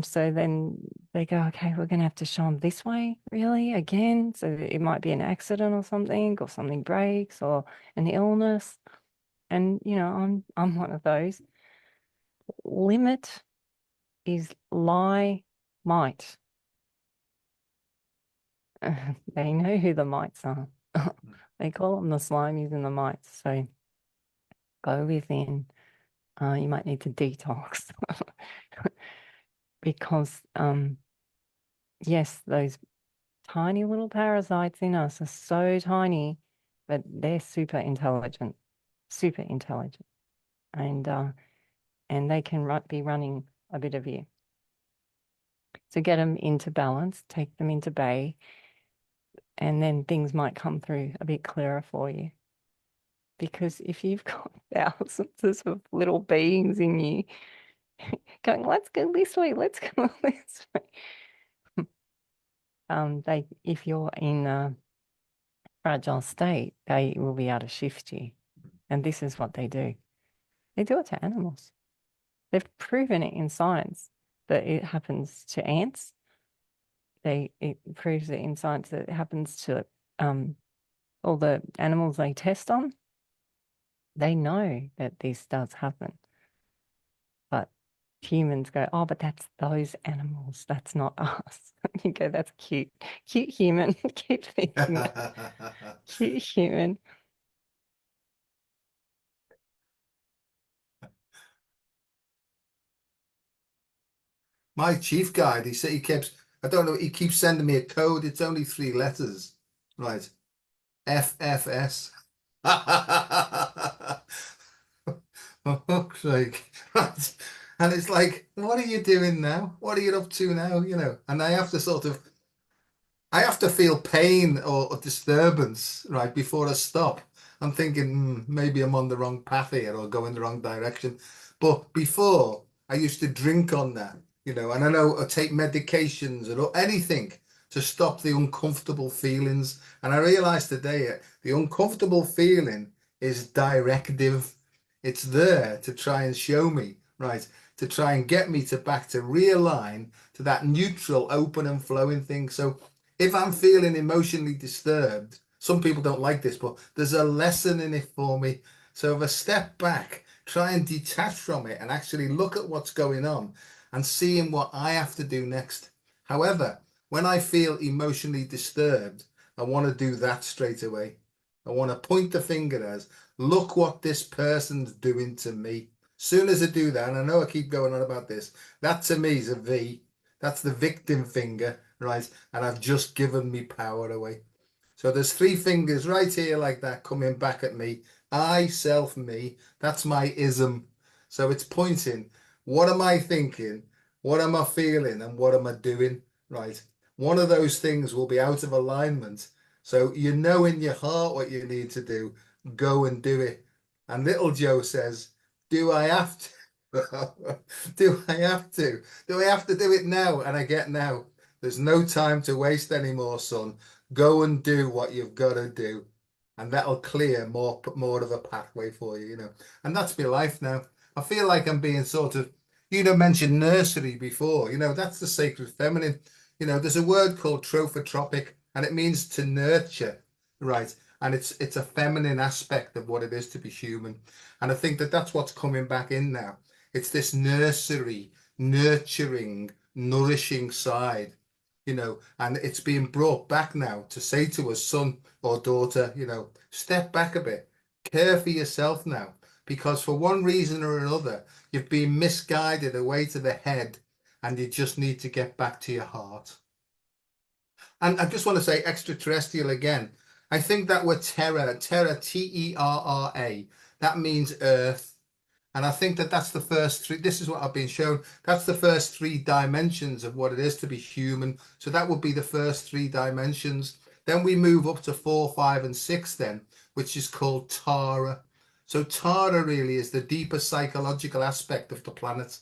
so then they go, okay, we're going to have to show them this way, really, again. So it might be an accident or something breaks or an illness. And, I'm one of those. Limit is lie might. They know who the mites are. They call them the slimies and the mites. So go within. You might need to detox because, yes, those tiny little parasites in us are so tiny, but they're super intelligent, and they can be running a bit of you. So get them into balance, take them into bay, and then things might come through a bit clearer for you. Because if you've got thousands of little beings in you going, let's go this way, let's go this way. If you're in a fragile state, they will be able to shift you. And this is what they do. They do it to animals. They've proven it in science that it happens to ants. It proves it in science that it happens to all the animals they test on. They know that this does happen. But humans go, oh, but that's those animals. That's not us. You go, that's cute. Cute human. Keep thinking that. Cute human. My chief guide, he said he keeps, I don't know, he keeps sending me a code. It's only 3 letters. Right. FFS. For fuck's sake. Right. And it's like, what are you doing now? What are you up to now? And I have to feel pain or disturbance, right, before I stop. I'm thinking, maybe I'm on the wrong path here or going the wrong direction. But before, I used to drink on that, and I know I take medications or anything to stop the uncomfortable feelings. And I realized today the uncomfortable feeling is directive. It's there to try and show me, right, to try and get me to back to realign to that neutral, open and flowing thing. So if I'm feeling emotionally disturbed, some people don't like this, but there's a lesson in it for me. So if I step back, try and detach from it and actually look at what's going on and seeing what I have to do next. However, when I feel emotionally disturbed, I want to do that straight away. I want to point the finger as, look what this person's doing to me. Soon as I do that, and I know I keep going on about this, that to me is a V. That's the victim finger, right? And I've just given me power away. So there's 3 fingers right here like that coming back at me. I, self, me. That's my ism. So it's pointing, what am I thinking? What am I feeling? And what am I doing? Right. One of those things will be out of alignment. So you know in your heart what you need to do. Go and do it. And little Joe says, do I have to? Do I have to? Do I have to do it now? And I get now. There's no time to waste anymore, son. Go and do what you've got to do, and that'll clear more of a pathway for you. And that's my life now. I feel like I'm being sort of, mentioned nursery before. That's the sacred feminine. There's a word called trophotropic, and it means to nurture, right? And it's a feminine aspect of what it is to be human. And I think that that's what's coming back in now. It's this nursery, nurturing, nourishing side, and it's being brought back now to say to us, son or daughter, step back a bit, care for yourself now, because for one reason or another, you've been misguided away to the head, and you just need to get back to your heart. And I just want to say extraterrestrial again. I think that word terra, Terra, that means earth. And I think that that's the first 3. This is what I've been shown. That's the first 3 dimensions of what it is to be human. So that would be the first 3 dimensions. Then we move up to 4, 5, and 6 then, which is called Tara. So Tara really is the deeper psychological aspect of the planet.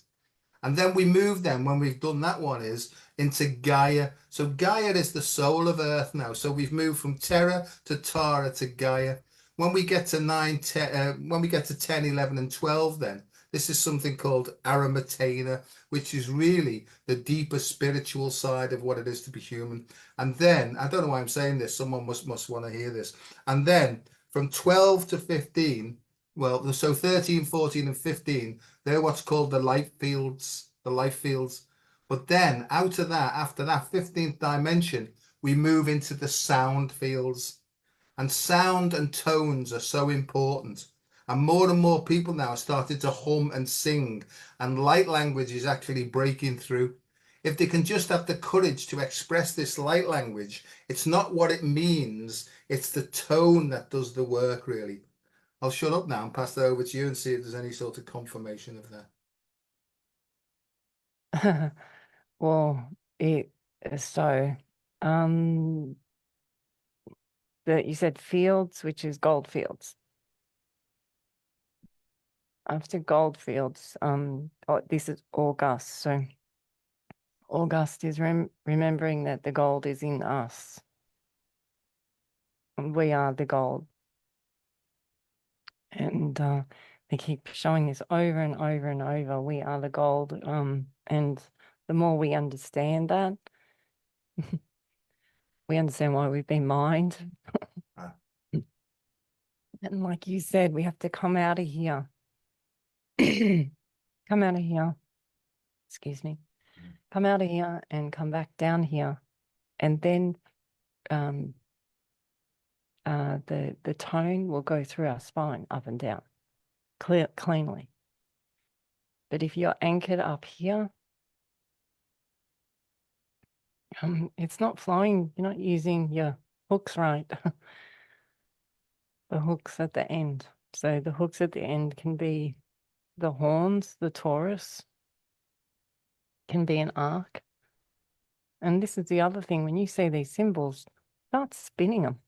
And then we move then, when we've done that one, is into Gaia. So Gaia is the soul of Earth now. So we've moved from Terra to Tara to Gaia. When we get to 9, 10, when we get to 10, 11, and 12, then this is something called Aramatena, which is really the deeper spiritual side of what it is to be human. And then, I don't know why I'm saying this, someone must want to hear this. And then from 12 to 15, well, so 13, 14, and 15, they're what's called the life fields, the life fields. But then out of that, after that 15th dimension, we move into the sound fields. And sound and tones are so important. And more people now are starting to hum and sing, and light language is actually breaking through. If they can just have the courage to express this light language, it's not what it means, it's the tone that does the work, really. I'll shut up now and pass that over to you and see if there's any sort of confirmation of that. Well, so um that you said fields, which is gold fields. After gold fields, this is August. So August is remembering that the gold is in us. We are the gold. And they keep showing this over and over and over. We are the gold. And the more we understand that, we understand why we've been mined. And like you said, we have to come out of here. Come out of here. Excuse me. Come out of here and come back down here. And then the tone will go through our spine up and down cleanly. But if you're anchored up here, It's not flowing. You're not using your hooks right. The hooks at the end. So the hooks at the end can be the horns, the Taurus, can be an arc. And this is the other thing, when you see these symbols, start spinning them.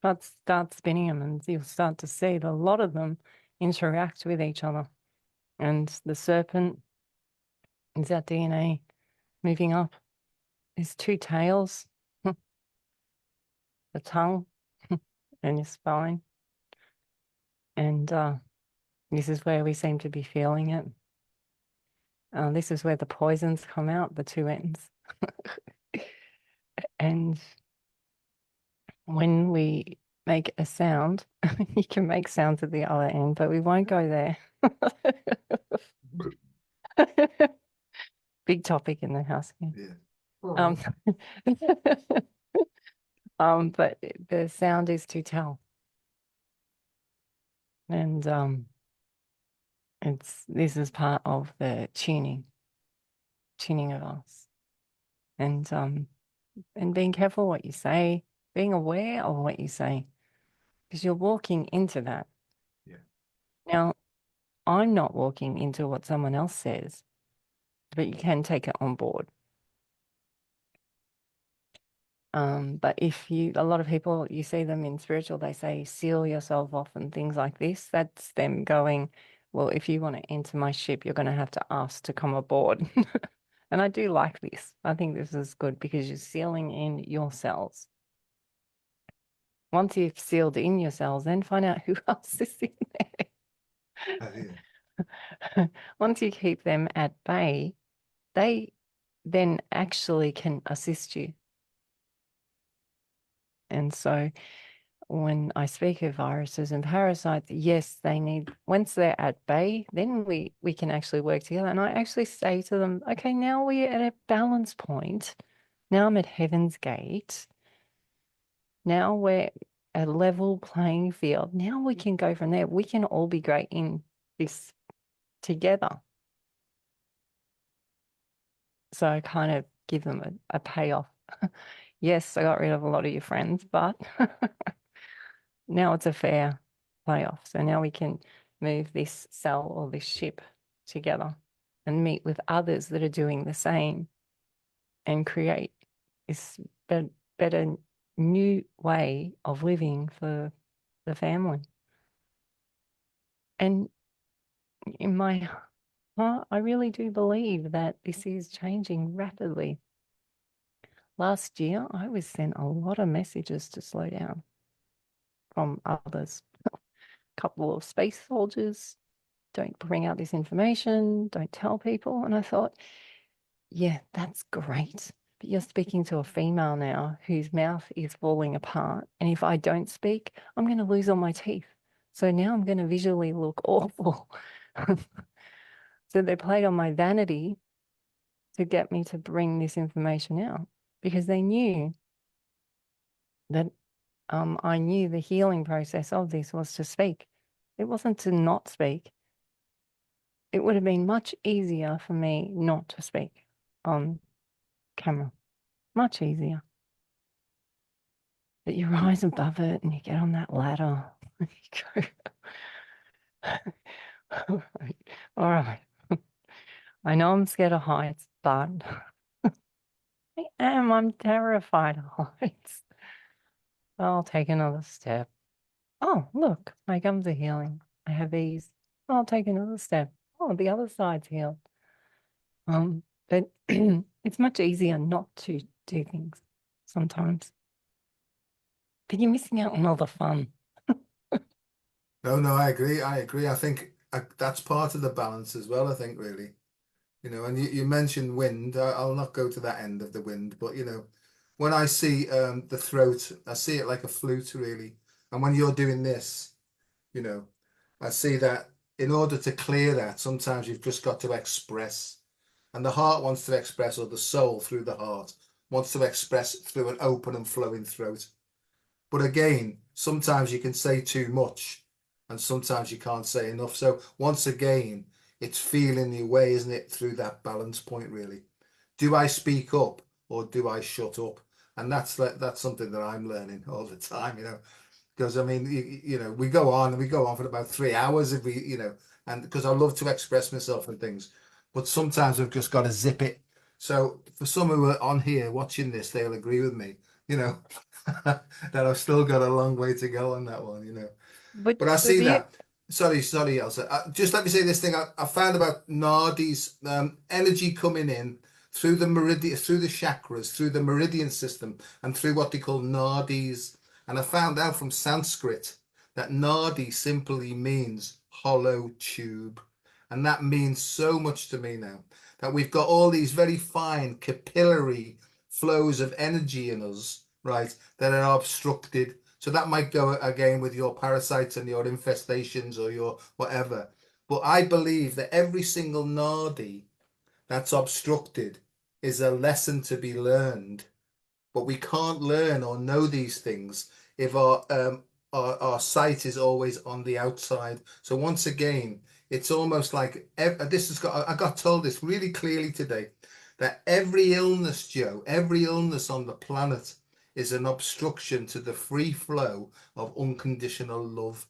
Start spinning them, and you'll start to see that a lot of them interact with each other. And the serpent is that DNA moving up. There's two tails, the tongue and your spine. And this is where we seem to be feeling it. This is where the poisons come out, the two ends. And when we make a sound, you can make sounds at the other end, but we won't go there. Big topic in the house here. Yeah. But the sound is to tell. And this is part of the tuning of us. And being careful what you say, being aware of what you say, because you're walking into that. Yeah. Now, I'm not walking into what someone else says, but you can take it on board. But a lot of people, you see them in spiritual, they say, seal yourself off and things like this. That's them going, well, if you want to enter my ship, you're going to have to ask to come aboard. And I do like this. I think this is good because you're sealing in your cells. Once you've sealed in your cells, then find out who else is in there. Once you keep them at bay, they then actually can assist you. And so when I speak of viruses and parasites, yes, they need, once they're at bay, then we can actually work together. And I actually say to them, okay, now we're at a balance point. Now I'm at Heaven's Gate. Now we're a level playing field. Now we can go from there. We can all be great in this together. So I kind of give them a payoff. Yes, I got rid of a lot of your friends, but now it's a fair playoff. So now we can move this cell or this ship together and meet with others that are doing the same and create this better new way of living for the family. And in my heart, I really do believe that this is changing rapidly. Last year, I was sent a lot of messages to slow down from others. A couple of space soldiers, don't bring out this information, don't tell people. And I thought, yeah, that's great. But you're speaking to a female now whose mouth is falling apart. And if I don't speak, I'm going to lose all my teeth. So now I'm going to visually look awful. So they played on my vanity to get me to bring this information out because they knew that I knew the healing process of this was to speak. It wasn't to not speak. It would have been much easier for me not to speak on camera. Much easier. But you rise above it and you get on that ladder. You go. All right. I know I'm scared of heights, but I am. I'm terrified of heights. I'll take another step. Oh, look, my gums are healing. I have ease. I'll take another step. Oh, the other side's healed. But it's much easier not to do things sometimes. But you're missing out on all the fun. No, I agree. I think that's part of the balance as well, I think, really. And you mentioned wind. I'll not go to that end of the wind, but when I see the throat, I see it like a flute, really. And when you're doing this, you know, I see that in order to clear that, sometimes you've just got to express. And the heart wants to express, or the soul through the heart wants to express through an open and flowing throat. But again, sometimes you can say too much and sometimes you can't say enough. So once again, it's feeling your way, isn't it, through that balance point, really. do I speak up or do I shut up? And that's something that I'm learning all the time, because I mean, we go on and we go on for about 3 hours if we, and because I love to express myself and things, but sometimes I've just got to zip it. So for some who are on here watching this, they'll agree with me, you know, that I've still got a long way to go on that one, But But I the see view, that. Sorry, Elsa. Just let me say this thing. I found about Nadi's energy coming in through the meridian, through the chakras, through the meridian system, and through what they call nadis. And I found out from Sanskrit that nadi simply means hollow tube. And that means so much to me now that we've got all these very fine capillary flows of energy in us, right, that are obstructed. So that might go again with your parasites and your infestations or your whatever. But I believe that every single nadi that's obstructed is a lesson to be learned. But we can't learn or know these things if our sight is always on the outside. So once again, it's almost like this has got. I got told this really clearly today that every illness, Joe, every illness on the planet is an obstruction to the free flow of unconditional love.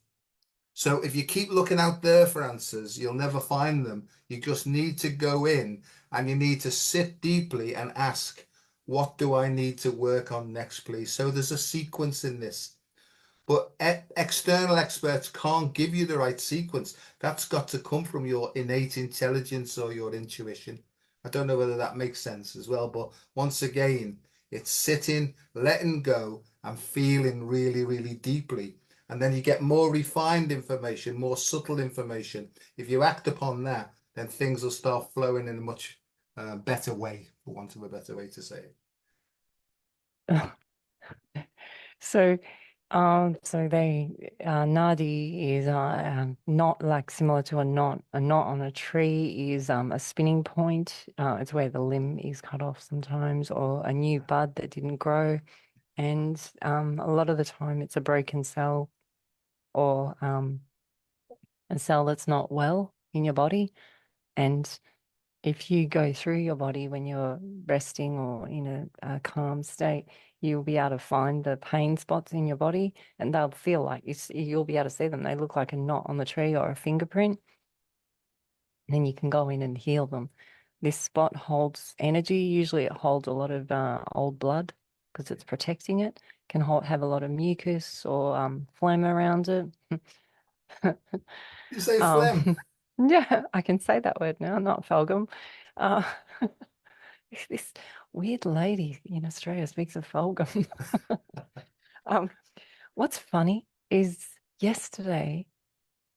So if you keep looking out there for answers, you'll never find them. You just need to go in and you need to sit deeply and ask, what do I need to work on next, please? So there's a sequence in this. But external experts can't give you the right sequence. That's got to come from your innate intelligence or your intuition. I don't know whether that makes sense as well, but once again, it's sitting, letting go, and feeling really, really deeply. And then you get more refined information, more subtle information. If you act upon that, then things will start flowing in a much better way, for want of a better way to say it. so so nadi is not like similar to a knot. A knot on a tree is a spinning point. It's where the limb is cut off sometimes, or a new bud that didn't grow. And a lot of the time it's a broken cell or a cell that's not well in your body. And if you go through your body when you're resting or in a calm state, you'll be able to find the pain spots in your body and they'll feel like you'll be able to see them. They look like a knot on the tree or a fingerprint. And then you can go in and heal them. This spot holds energy. Usually it holds a lot of old blood because it's protecting it. Can have a lot of mucus or phlegm around it. You say phlegm. Yeah, I can say that word now, not Felgum. Uh, this weird lady in Australia speaks of Felgum. Um, what's funny is yesterday,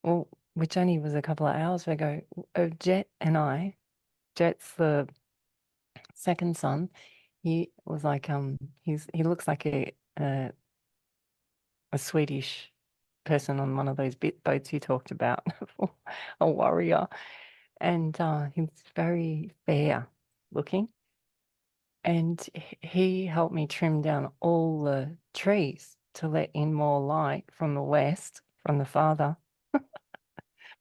well, which only was a couple of hours ago, Jet and I, Jet's the second son, he was like, he looks like a Swedish person on one of those bit boats you talked about, a warrior. And he's very fair looking. And he helped me trim down all the trees to let in more light from the west, from the father,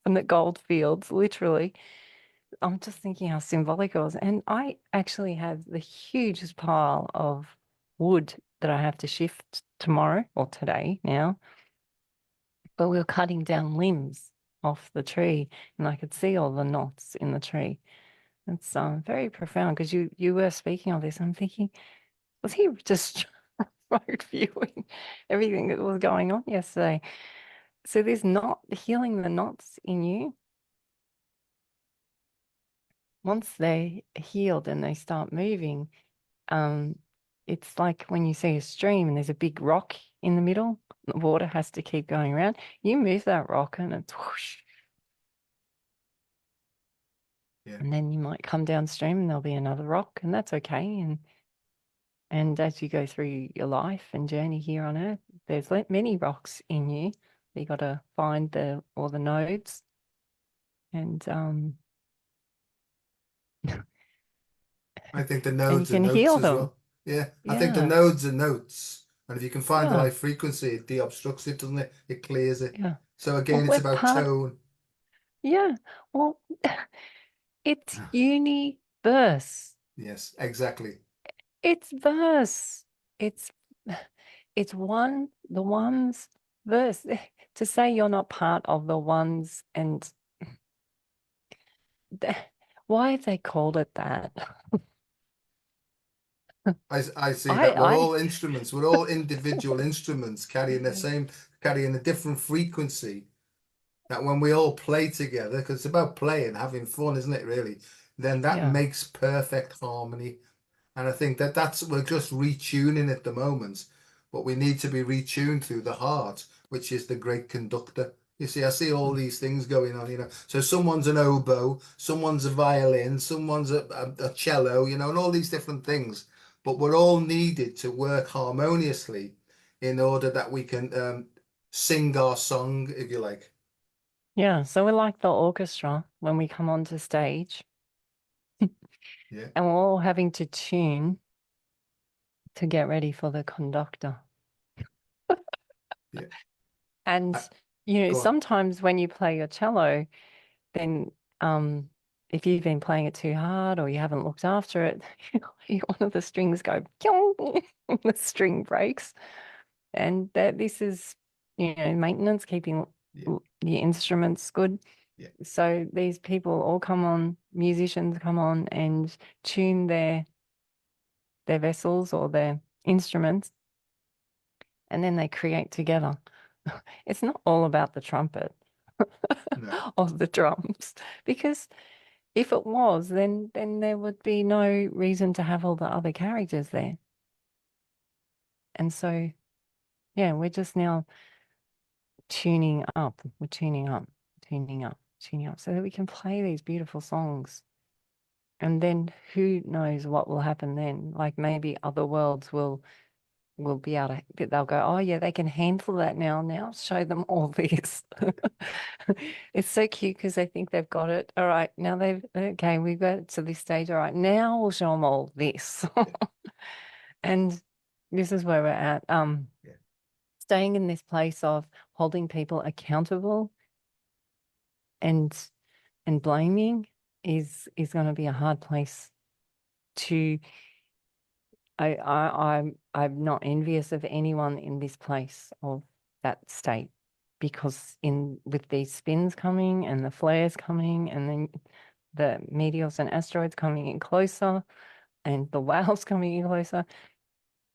from the gold fields, literally. I'm just thinking how symbolic it was. And I actually have the hugest pile of wood that I have to shift tomorrow or today now. But we were cutting down limbs off the tree and I could see all the knots in the tree. It's very profound because you were speaking of this. I'm thinking, was he just remote viewing everything that was going on yesterday? So there's not healing the knots in you. Once they healed and they start moving, um, it's like when you see a stream and there's a big rock in the middle, the water has to keep going around. You move that rock and it's whoosh. Yeah. And then you might come downstream and there'll be another rock, and that's okay. And as you go through your life and journey here on Earth, there's many rocks in you. You got to find all the nodes, and I think the and you nodes are can notes heal as them. well. Yeah, I think the Yeah, nodes are notes. And if you can find the yeah, right frequency, it de-obstructs it, doesn't it? It clears it. yeah. So Well, again, it's we're about part. tone. Yeah. Well, it's universe. Yes, exactly. It's verse. It's it's the ones verse. To say you're not part of the ones and th- why have they called it that? I see that we're I all instruments, we're all individual instruments carrying the same, carrying a different frequency. That when we all play together, because it's about playing, having fun, isn't it, really? Then that yeah. makes perfect harmony. And I think that that's we're just retuning at the moment, but we need to be retuned through the heart, which is the great conductor. You see, I see all these things going on, So someone's an oboe, someone's a violin, someone's a cello, and all these different things. But we're all needed to work harmoniously in order that we can sing our song, if you like. Yeah, so we're like the orchestra when we come onto stage Yeah, and we're all having to tune to get ready for the conductor. yeah. And, Uh, Go on. sometimes when you play your cello, then if you've been playing it too hard or you haven't looked after it, one of the strings go, the string breaks. And that this is, maintenance, keeping Yeah, the instruments good. yeah, So these people all come on, musicians come on and tune their vessels or their instruments, and then they create together. It's not all about the trumpet no. or the drums, because if it was, then there would be no reason to have all the other characters there. And so, yeah, we're just now tuning up. We're tuning up, tuning up, tuning up, so that we can play these beautiful songs. And then who knows what will happen then? Like maybe other worlds will be able to, they'll go, oh yeah, they can handle that now. Now show them all this. It's so cute because they think they've got it. All right, now okay, we've got to this stage. All right, now we'll show them all this. Yeah, And this is where we're at. yeah, Staying in this place of holding people accountable and blaming is going to be a hard place to I'm not envious of anyone in this place of that state, because in with these spins coming and the flares coming and then the meteors and asteroids coming in closer and the whales coming in closer,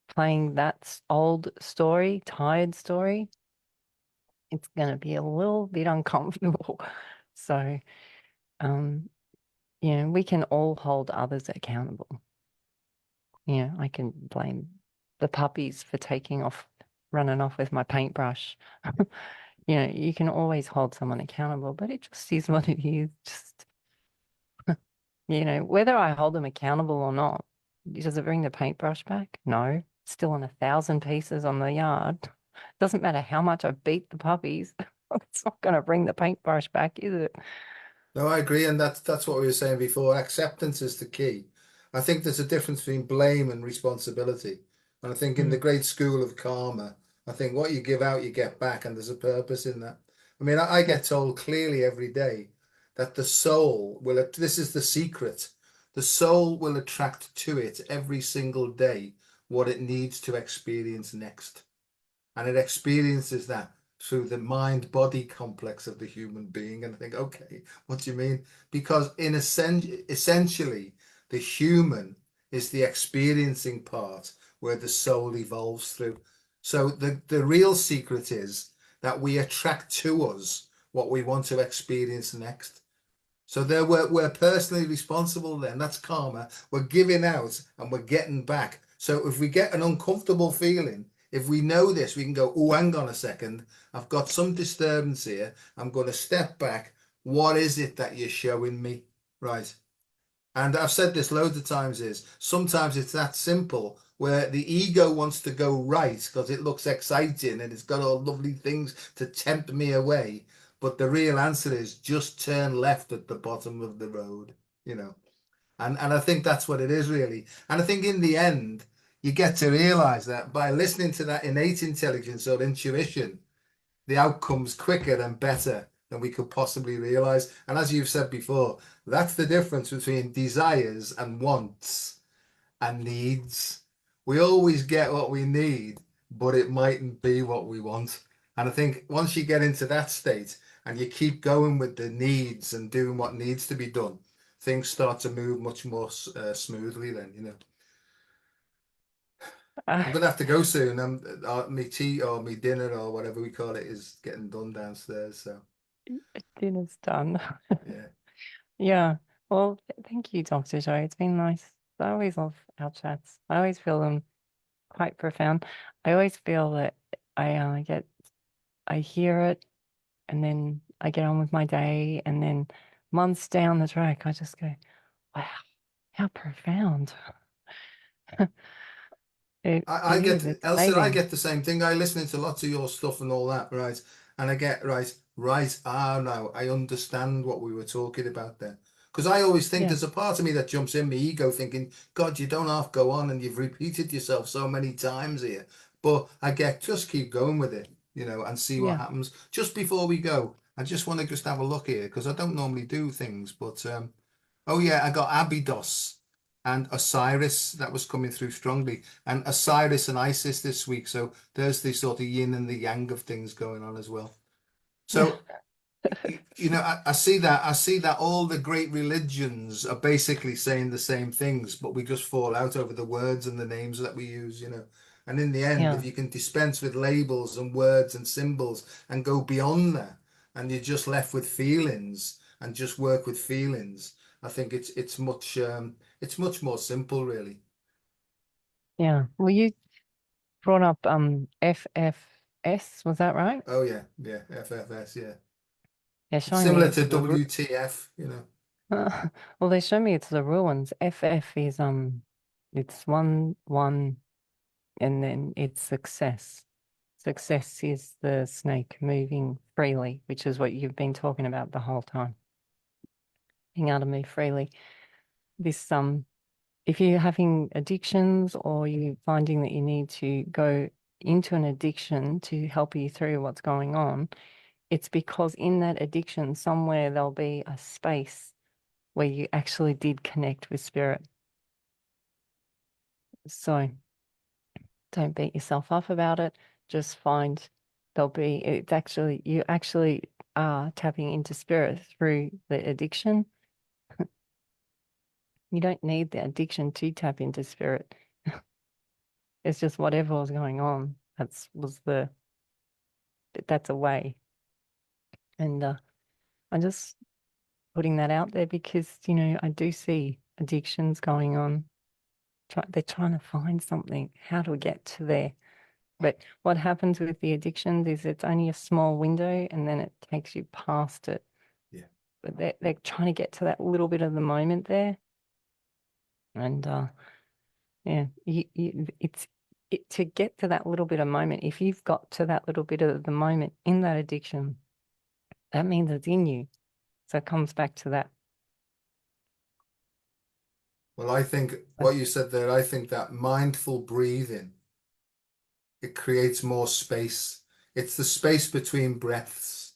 playing that old story, tired story, it's going to be a little bit uncomfortable. So, um, we can all hold others accountable. I can blame the puppies for running off with my paintbrush. You can always hold someone accountable, but it just is what it is. Just, whether I hold them accountable or not, does it bring the paintbrush back? No, it's still in 1,000 pieces on the yard. Doesn't matter how much I beat the puppies. It's not going to bring the paintbrush back, is it? no, I agree, and that's what we were saying before. Acceptance is the key. I think there's a difference between blame and responsibility. And I think in the Mm, great school of karma, I think what you give out, you get back, and there's a purpose in that. I mean, I yeah. get told clearly every day that the soul will, this is the secret, the soul will attract to it every single day what it needs to experience next. And it experiences that through the mind body complex of the human being. And I think, okay, what do you mean? Because essentially, the human is the experiencing part where the soul evolves through. So the real secret is that we attract to us what we want to experience next. So there we're personally responsible then. That's karma. We're giving out and we're getting back. So if we get an uncomfortable feeling, if we know this, we can go, oh, hang on a second. I've got some disturbance here. I'm going to step back. What is it that you're showing me? Right. And I've said this loads of times is sometimes it's that simple where the ego wants to go right because it looks exciting and it's got all lovely things to tempt me away. But the real answer is just turn left at the bottom of the road, you know. And I think that's what it is really. And I think in the end, you get to realize that by listening to that innate intelligence or intuition, the outcome's quicker and better than we could possibly realize. And as you've said before, that's the difference between desires and wants and needs. We always get what we need, but it mightn't be what we want. And I think once you get into that state and you keep going with the needs and doing what needs to be done, things start to move much more smoothly then, you know. I'm Uh, gonna have to go soon. Me tea or me dinner or whatever we call it is getting done downstairs. So dinner's done. yeah, Yeah. Well, thank you, Dr. Joe. It's been nice. I always love our chats. I always feel them quite profound. I always feel that I hear it and then I get on with my day, and then months down the track, I just go, wow, how profound. I It get is. It's Elsa. I amazing. get the same thing. I listen to lots of your stuff and all that, right? And I get right. Ah, no, I understand what we were talking about there. Because I always think Yeah. there's a part of me that jumps in my ego, thinking, God, you don't half go on, and you've repeated yourself so many times here. But I get just keep going with it, you know, and see what Yeah. happens. Just before we go, I just want to just have a look here because I don't normally do things, but oh yeah, I got Abydos and Osiris that was coming through strongly, and Osiris and Isis this week. So there's the sort of yin and the yang of things going on as well. Yeah. So you know, I see that. I see that all the great religions are basically saying the same things, but we just fall out over the words and the names that we use, you know. And in the end, if Yeah. you can dispense with labels and words and symbols and go beyond that, and you're just left with feelings and just work with feelings, I think it's much more simple, really. Yeah. Well, you brought up FFS, was that right? Oh yeah, yeah, FFS, yeah. They're It's showing me similar it's to the WTF, you know. well, they show me it's the ruins. FF is it's one and then it's success. Success is the snake moving freely, which is what you've been talking about the whole time. Being able to move freely. This if you're having addictions or you're finding that you need to go into an addiction to help you through what's going on, it's because in that addiction somewhere there'll be a space where you actually did connect with spirit. So don't beat yourself up about it. Just find it's actually, you actually are tapping into spirit through the addiction. You don't need the addiction to tap into spirit. It's just whatever was going on. That's a way. And I'm just putting that out there because, I do see addictions going on. They're trying to find something. How do we get to there? But what happens with the addictions is it's only a small window and then it takes you past it. Yeah. But they're trying to get to that little bit of the moment there. And yeah, to get to that little bit of moment, if you've got to that little bit of the moment in that addiction, that means it's in you. So it comes back to that. Well, I think what That's you said there, I think that mindful breathing, it creates more space. It's the space between breaths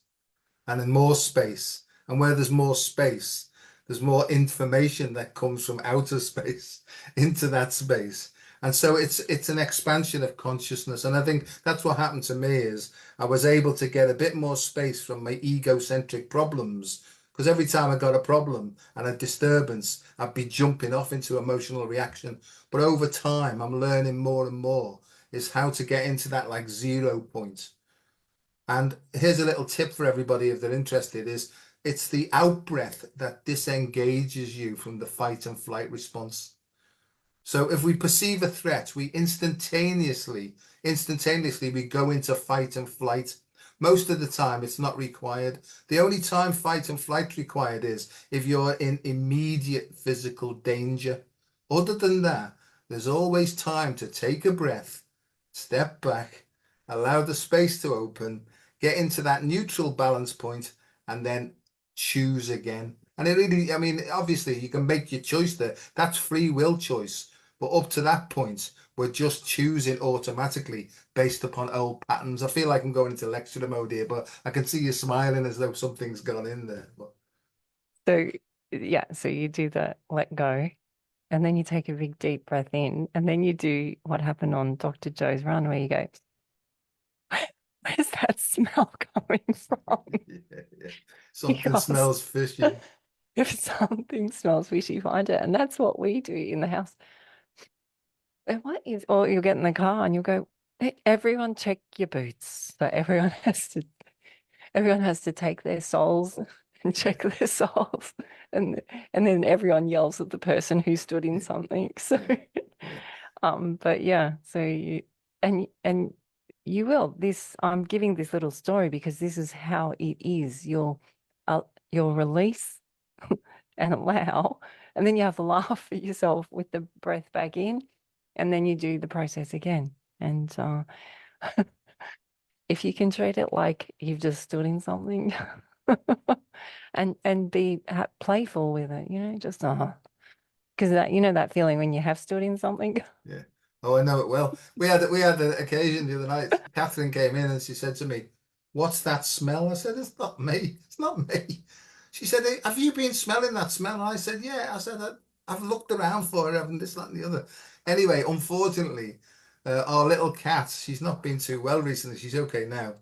and then more space. And where there's more space, there's more information that comes from outer space into that space. And so it's an expansion of consciousness. And I think that's what happened to me is I was able to get a bit more space from my egocentric problems. Because every time I got a problem and a disturbance, I'd be jumping off into emotional reaction. But over time, I'm learning more and more is how to get into that like 0 point. And here's a little tip for everybody if they're interested is it's the out breath that disengages you from the fight and flight response. So if we perceive a threat, we instantaneously we go into fight and flight. Most of the time it's not required. The only time fight and flight required is if you're in immediate physical danger. Other than that, there's always time to take a breath, step back, allow the space to open, get into that neutral balance point, and then choose again. And it really, I mean, obviously you can make your choice there. That's free will choice. But up to that point, we're just choosing automatically based upon old patterns. I feel like I'm going into lecture mode here, but I can see you smiling as though something's gone in there. But So yeah, so you do the let go, and then you take a big deep breath in, and then you do what happened on Dr. Joe's run, where you go, where's that smell coming from? yeah, yeah. Something Because smells fishy. if something smells fishy, find it. And that's what we do in the house. And what is, or you'll get in the car and you'll go, everyone check your boots. So everyone has to take their soles and check their soles. And then everyone yells at the person who stood in something. So Yeah. but yeah, so and you will. This I'm giving this little story because this is how it is. You'll release and allow, and then you have to laugh at yourself with the breath back in, and then you do the process again. And if you can treat it like you've just stood in something, and be playful with it, just because that that feeling when you have stood in something. Yeah. Oh, I know it well. We had an occasion the other night. Catherine came in and she said to me, "What's that smell?" I said, "It's not me. It's not me." She said, "Hey, have you been smelling that smell?" And I said, "Yeah." I said, I've looked around for it, haven't this, that, and the other." Anyway, unfortunately, our little cat, she's not been too well recently. She's okay now,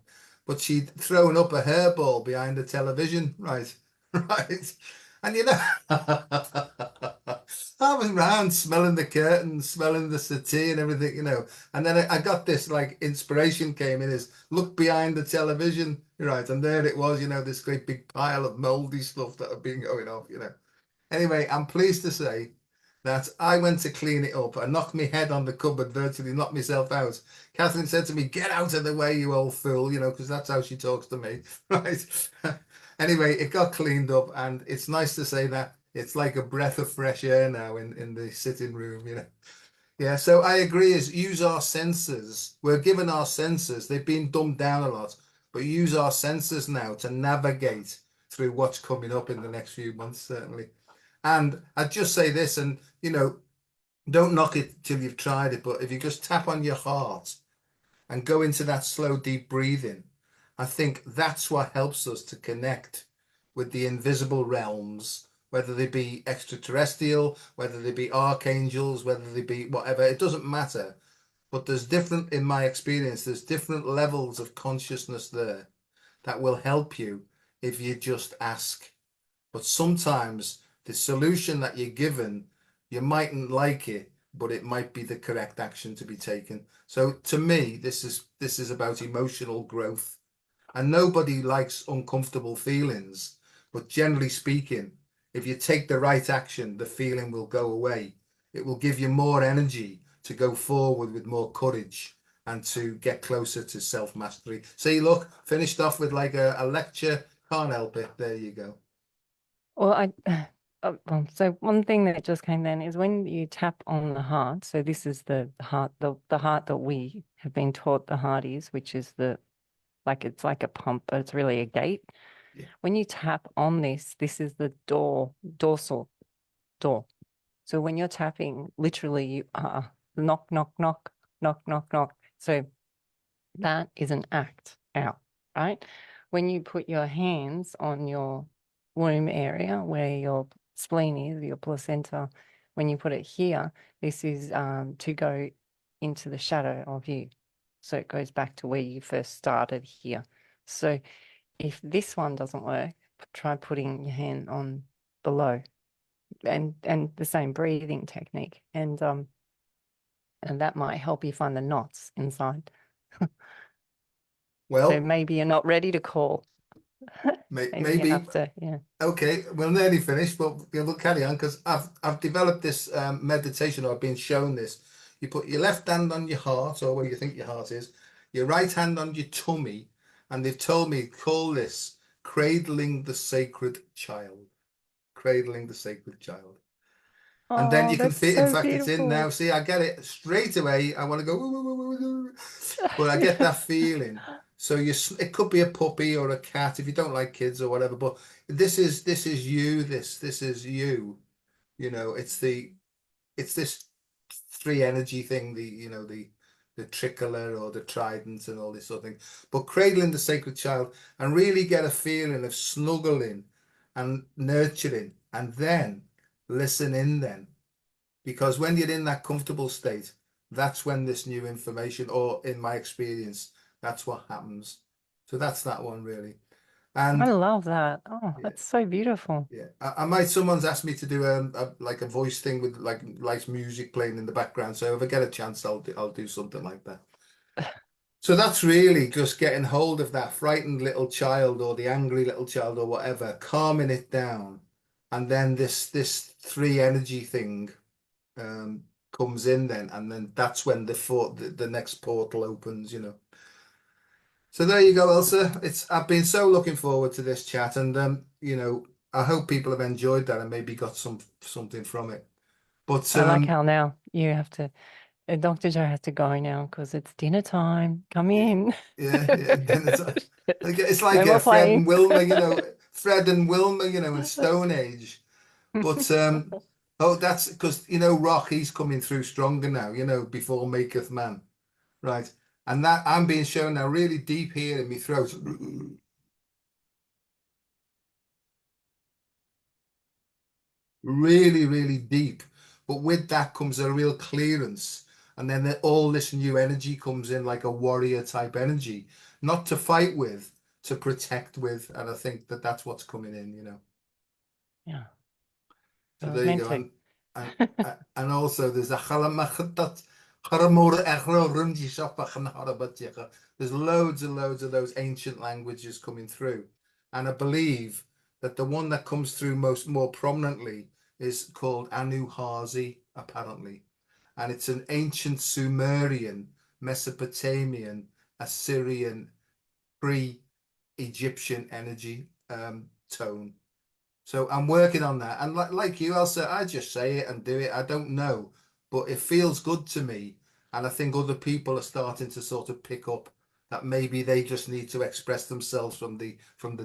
but she'd thrown up a hairball behind the television, right? Right. And I was round smelling the curtains, smelling the settee and everything. And then I got this like inspiration came in is look behind the television, right? And there it was, this great big pile of moldy stuff that had been going off. Anyway, I'm pleased to say that I went to clean it up. I knocked my head on the cupboard, virtually knocked myself out. Catherine said to me, "Get out of the way, you old fool," because that's how she talks to me, right? Anyway, it got cleaned up, and it's nice to say that it's like a breath of fresh air now in the sitting room. Yeah, so I agree is use our senses. We're given our senses. They've been dumbed down a lot, but use our senses now to navigate through what's coming up in the next few months, certainly. And I'd just say this, and don't knock it till you've tried it, but if you just tap on your heart and go into that slow, deep breathing, I think that's what helps us to connect with the invisible realms, whether they be extraterrestrial, whether they be archangels, whether they be whatever, it doesn't matter. But there's different, in my experience, there's different levels of consciousness there that will help you if you just ask. But sometimes the solution that you're given, you mightn't like it, but it might be the correct action to be taken. So to me, this is about emotional growth. And nobody likes uncomfortable feelings. But generally speaking, if you take the right action, the feeling will go away. It will give you more energy to go forward with more courage and to get closer to self-mastery. See, look, finished off with like a lecture. Can't help it. There you go. Well, so one thing that just came then is when you tap on the heart. So this is the heart, the heart that we have been taught the heart is, which is it's like a pump, but it's really a gate. Yeah. When you tap on this is the dorsal door. So when you're tapping, literally you are knock, knock, knock, knock, knock, knock. So that is an act out, right? When you put your hands on your womb area where your spleen is, your placenta, when you put it here, this is to go into the shadow of you. So it goes back to where you first started here. So if this one doesn't work, try putting your hand on below and the same breathing technique. And that might help you find the knots inside. So Well, maybe you're not ready to call. Maybe you maybe have to, yeah. okay. We're nearly finished, but we'll carry on because I've developed this meditation, or I've been shown this. You put your left hand on your heart, or where you think your heart is, your right hand on your tummy, and they've told me call this cradling the sacred child. Cradling the sacred child. And then Oh, you can that's feel, in so fact, it's in now. beautiful. See, I get it straight away. I want to go, "Woo, woo, woo, woo, woo," but I get that feeling. So it could be a puppy or a cat if you don't like kids or whatever. But this is you. This is you. It's this three energy thing, the tricolor or the trident and all this sort of thing. But cradling the sacred child and really get a feeling of snuggling and nurturing, and then listen in then. Because when you're in that comfortable state, that's when this new information, or in my experience, that's what happens. So that's that one really. I And love that. Oh, yeah, that's so beautiful. yeah. I might, someone's asked me to do like a voice thing with like music playing in the background. So if I get a chance, I'll do something like that. So that's really just getting hold of that frightened little child or the angry little child or whatever, calming it down, and then this three energy thing comes in then, and then that's when the next portal opens, So there you go, Elsa. I've been so looking forward to this chat, and I hope people have enjoyed that and maybe got something from it. But I like how now you have to, Dr. Joe has to go now because it's dinner time. Come yeah, in. yeah. Then it's No like more Fred and playing. Wilma, Fred and Wilma, in Stone Age. But oh, that's because Rocky's coming through stronger now. Before maketh man. Right. And that I'm being shown now really deep here in my throat. Really, really deep. But with that comes a real clearance. And then all this new energy comes in like a warrior type energy, not to fight with, to protect with. And I think that's what's coming in. Yeah, it So was there you meant go. to. And and also there's a there's loads and loads of those ancient languages coming through. And I believe that the one that comes through more prominently is called Anuhazi, apparently. And it's an ancient Sumerian, Mesopotamian, Assyrian, pre-Egyptian energy tone. So I'm working on that. And like you, Elsa, I just say it and do it. I don't know, but it feels good to me. And I think other people are starting to sort of pick up that maybe they just need to express themselves from the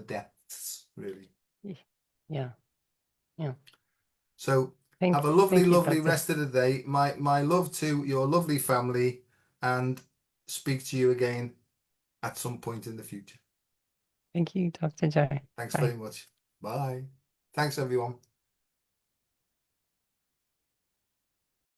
depths, really. Yeah, yeah. So have a lovely, Thank you, lovely Doctor. rest of the day. My love to your lovely family, and speak to you again at some point in the future. Thank you, Dr. Joe. Thanks Bye. very much. Bye. Thanks, everyone.